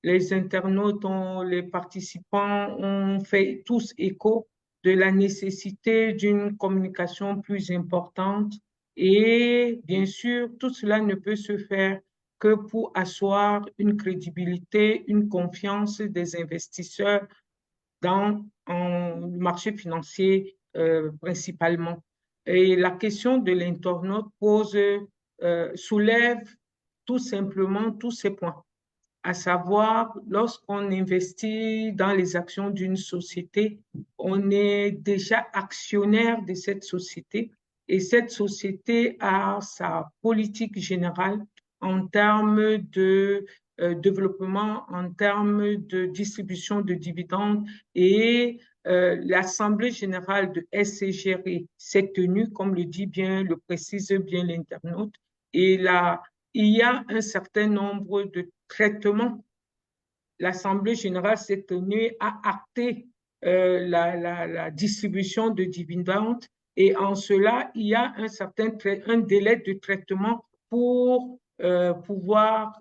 [SPEAKER 5] Les internautes, les participants ont fait tous écho de la nécessité d'une communication plus importante. Et bien sûr, tout cela ne peut se faire que pour asseoir une crédibilité, une confiance des investisseurs dans le marché financier principalement. Et la question de l'internaute soulève tout simplement tous ces points, à savoir, lorsqu'on investit dans les actions d'une société, on est déjà actionnaire de cette société et cette société a sa politique générale en termes de développement, en termes de distribution de dividendes et l'Assemblée générale de SCGR s'est tenue, comme le précise bien l'internaute, et il y a un certain nombre de traitements. L'Assemblée générale s'est tenue à acter la distribution de dividendes et en cela, il y a un délai de traitement pour pouvoir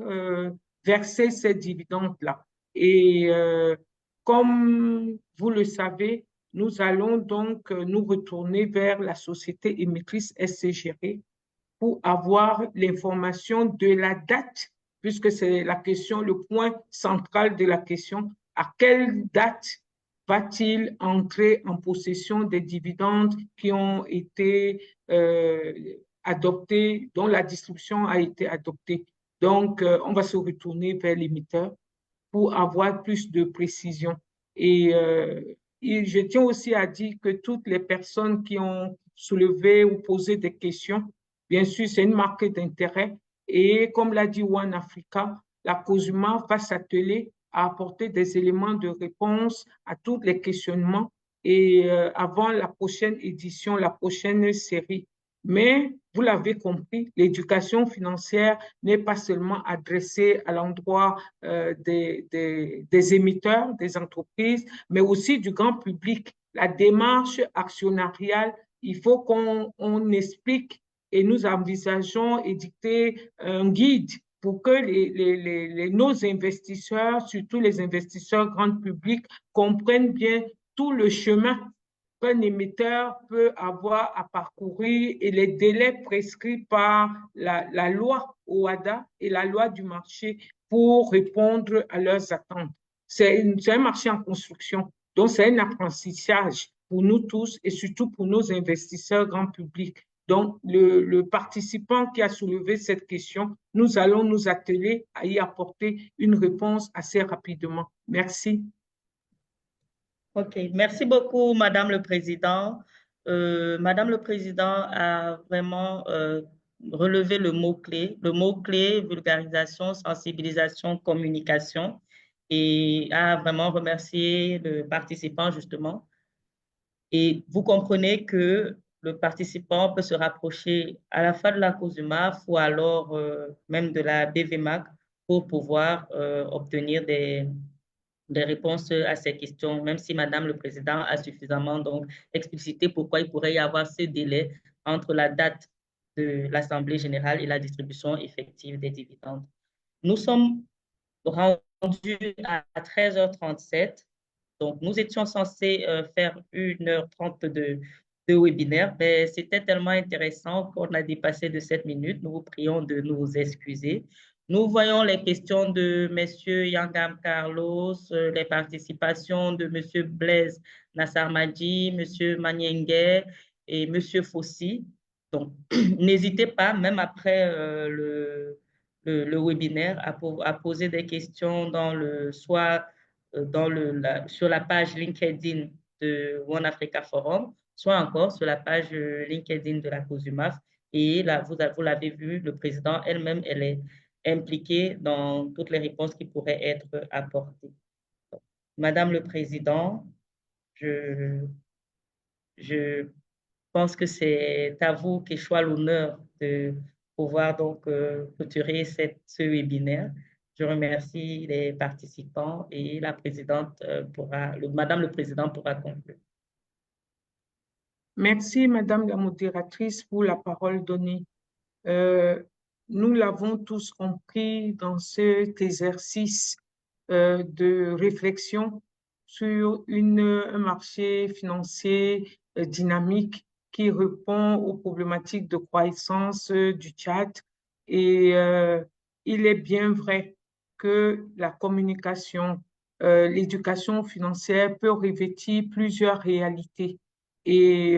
[SPEAKER 5] verser ces dividendes-là. Et comme vous le savez, nous allons donc nous retourner vers la société émettrice SCGR pour avoir l'information de la date, puisque c'est la question, le point central de la question, à quelle date va-t-il entrer en possession des dividendes qui ont été adoptés, dont la distribution a été adoptée. Donc, on va se retourner vers l'émetteur pour avoir plus de précision. Et je tiens aussi à dire que toutes les personnes qui ont soulevé ou posé des questions, bien sûr, c'est une marque d'intérêt. Et comme l'a dit One Africa, la COSUMAF va s'atteler à apporter des éléments de réponse à tous les questionnements et avant la prochaine édition, la prochaine série. Mais vous l'avez compris, l'éducation financière n'est pas seulement adressée à l'endroit des émetteurs, des entreprises, mais aussi du grand public. La démarche actionnariale, il faut qu'on explique et nous envisageons édicter un guide pour que nos investisseurs, surtout les investisseurs grand public, comprennent bien tout le chemin qu'un émetteur peut avoir à parcourir et les délais prescrits par la loi OHADA et la loi du marché pour répondre à leurs attentes. C'est un marché en construction, donc c'est un apprentissage pour nous tous et surtout pour nos investisseurs grand public. Donc, le participant qui a soulevé cette question, nous allons nous atteler à y apporter une réponse assez rapidement. Merci.
[SPEAKER 1] OK, merci beaucoup, Madame le Président. Madame le Président a vraiment relevé le mot-clé vulgarisation, sensibilisation, communication, et a vraiment remercié le participant justement. Et vous comprenez que le participant peut se rapprocher à la fois de la COSUMAF ou alors même de la BVMAC pour pouvoir obtenir des réponses à ces questions, même si Madame le Président a suffisamment donc explicité pourquoi il pourrait y avoir ce délai entre la date de l'Assemblée générale et la distribution effective des dividendes. Nous sommes rendus à 13h37. Donc, nous étions censés faire 1h30 de webinaire, mais c'était tellement intéressant qu'on a dépassé de 7 minutes. Nous vous prions de nous excuser. Nous voyons les questions de M. Yangam Carlos, les participations de M. Blaise Nassar-Madi, M. Maniengue et M. Fossi. Donc, n'hésitez pas, même après le webinaire, à poser des questions soit sur la page LinkedIn de One Africa Forum, soit encore sur la page LinkedIn de la COSUMAF. Et là, vous l'avez vu, le président elle-même, elle est impliquée dans toutes les réponses qui pourraient être apportées. Madame le Président, je pense que c'est à vous qu'échoit l'honneur de pouvoir donc clôturer ce webinaire. Je remercie les participants et la présidente Madame le Président pourra conclure.
[SPEAKER 5] Merci, Madame la modératrice, pour la parole donnée. Nous l'avons tous compris dans cet exercice de réflexion sur un marché financier dynamique qui répond aux problématiques de croissance du Tchad. Et il est bien vrai que la communication, l'éducation financière peut revêtir plusieurs réalités. Et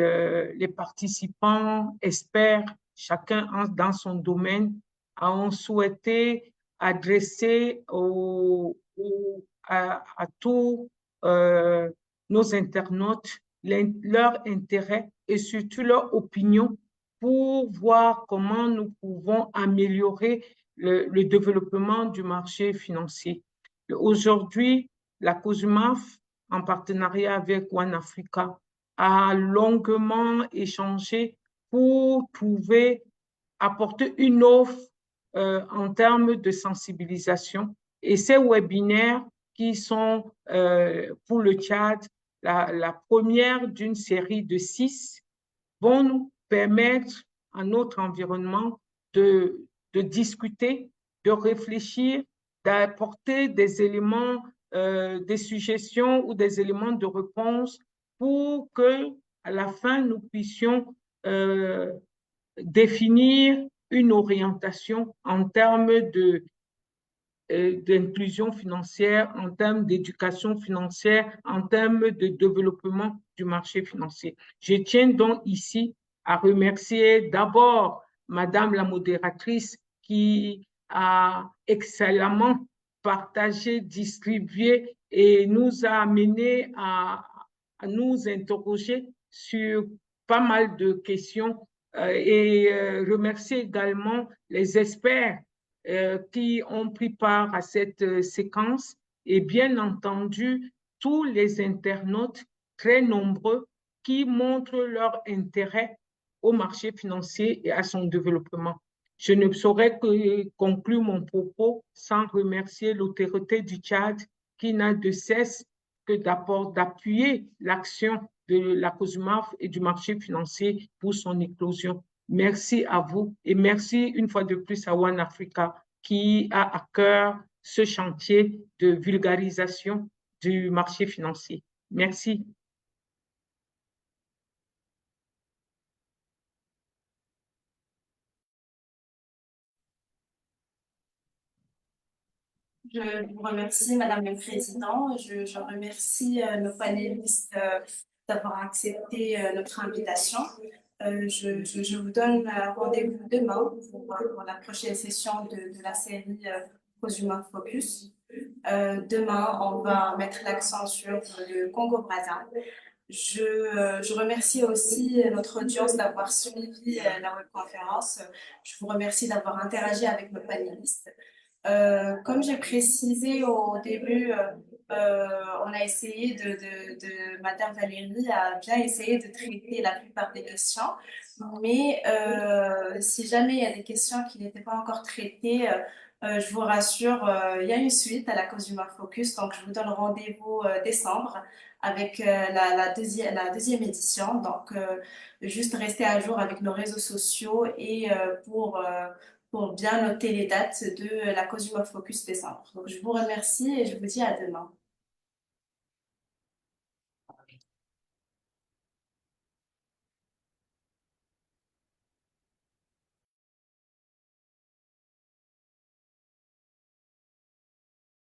[SPEAKER 5] les participants espèrent, chacun dans son domaine, ont souhaité adresser à tous nos internautes leur intérêt et surtout leur opinion pour voir comment nous pouvons améliorer le développement du marché financier. Aujourd'hui, la COSUMAF, en partenariat avec One Africa, a longuement échangé pour apporter une offre en termes de sensibilisation. Et ces webinaires qui sont pour le Tchad, la première d'une série de 6, vont nous permettre à notre environnement de discuter, de réfléchir d'apporter des éléments, des suggestions ou des éléments de réponse pour que, à la fin, nous puissions définir une orientation en termes d'inclusion financière, en termes d'éducation financière, en termes de développement du marché financier. Je tiens donc ici à remercier d'abord Madame la modératrice qui a excellemment partagé, distribué et nous a amené à nous interroger sur pas mal de questions et remercier également les experts qui ont pris part à cette séquence et bien entendu tous les internautes très nombreux qui montrent leur intérêt au marché financier et à son développement. Je ne saurais que conclure mon propos sans remercier l'autorité du Tchad qui n'a de cesse que d'appuyer l'action de la COSUMAF et du marché financier pour son éclosion. Merci à vous et merci une fois de plus à One Africa qui a à cœur ce chantier de vulgarisation du marché financier. Merci.
[SPEAKER 6] Je vous remercie, Madame le Président. Je remercie nos panélistes d'avoir accepté notre invitation. Je vous donne rendez-vous demain pour la prochaine session de la série COSUMAF Focus. Demain, on va mettre l'accent sur le Congo-Brazza. Je remercie aussi notre audience d'avoir suivi la webconférence. Je vous remercie d'avoir interagi avec nos panélistes. Comme j'ai précisé au début, on a essayé Madame Valérie a bien essayé de traiter la plupart des questions, mais si jamais il y a des questions qui n'étaient pas encore traitées, je vous rassure, il y a une suite à la COSUMAF Focus, donc je vous donne rendez-vous décembre avec la deuxième édition. Donc, juste rester à jour avec nos réseaux sociaux et pour bien noter les dates de la COSUMAF Focus décembre. Donc, je vous remercie et je vous dis à demain.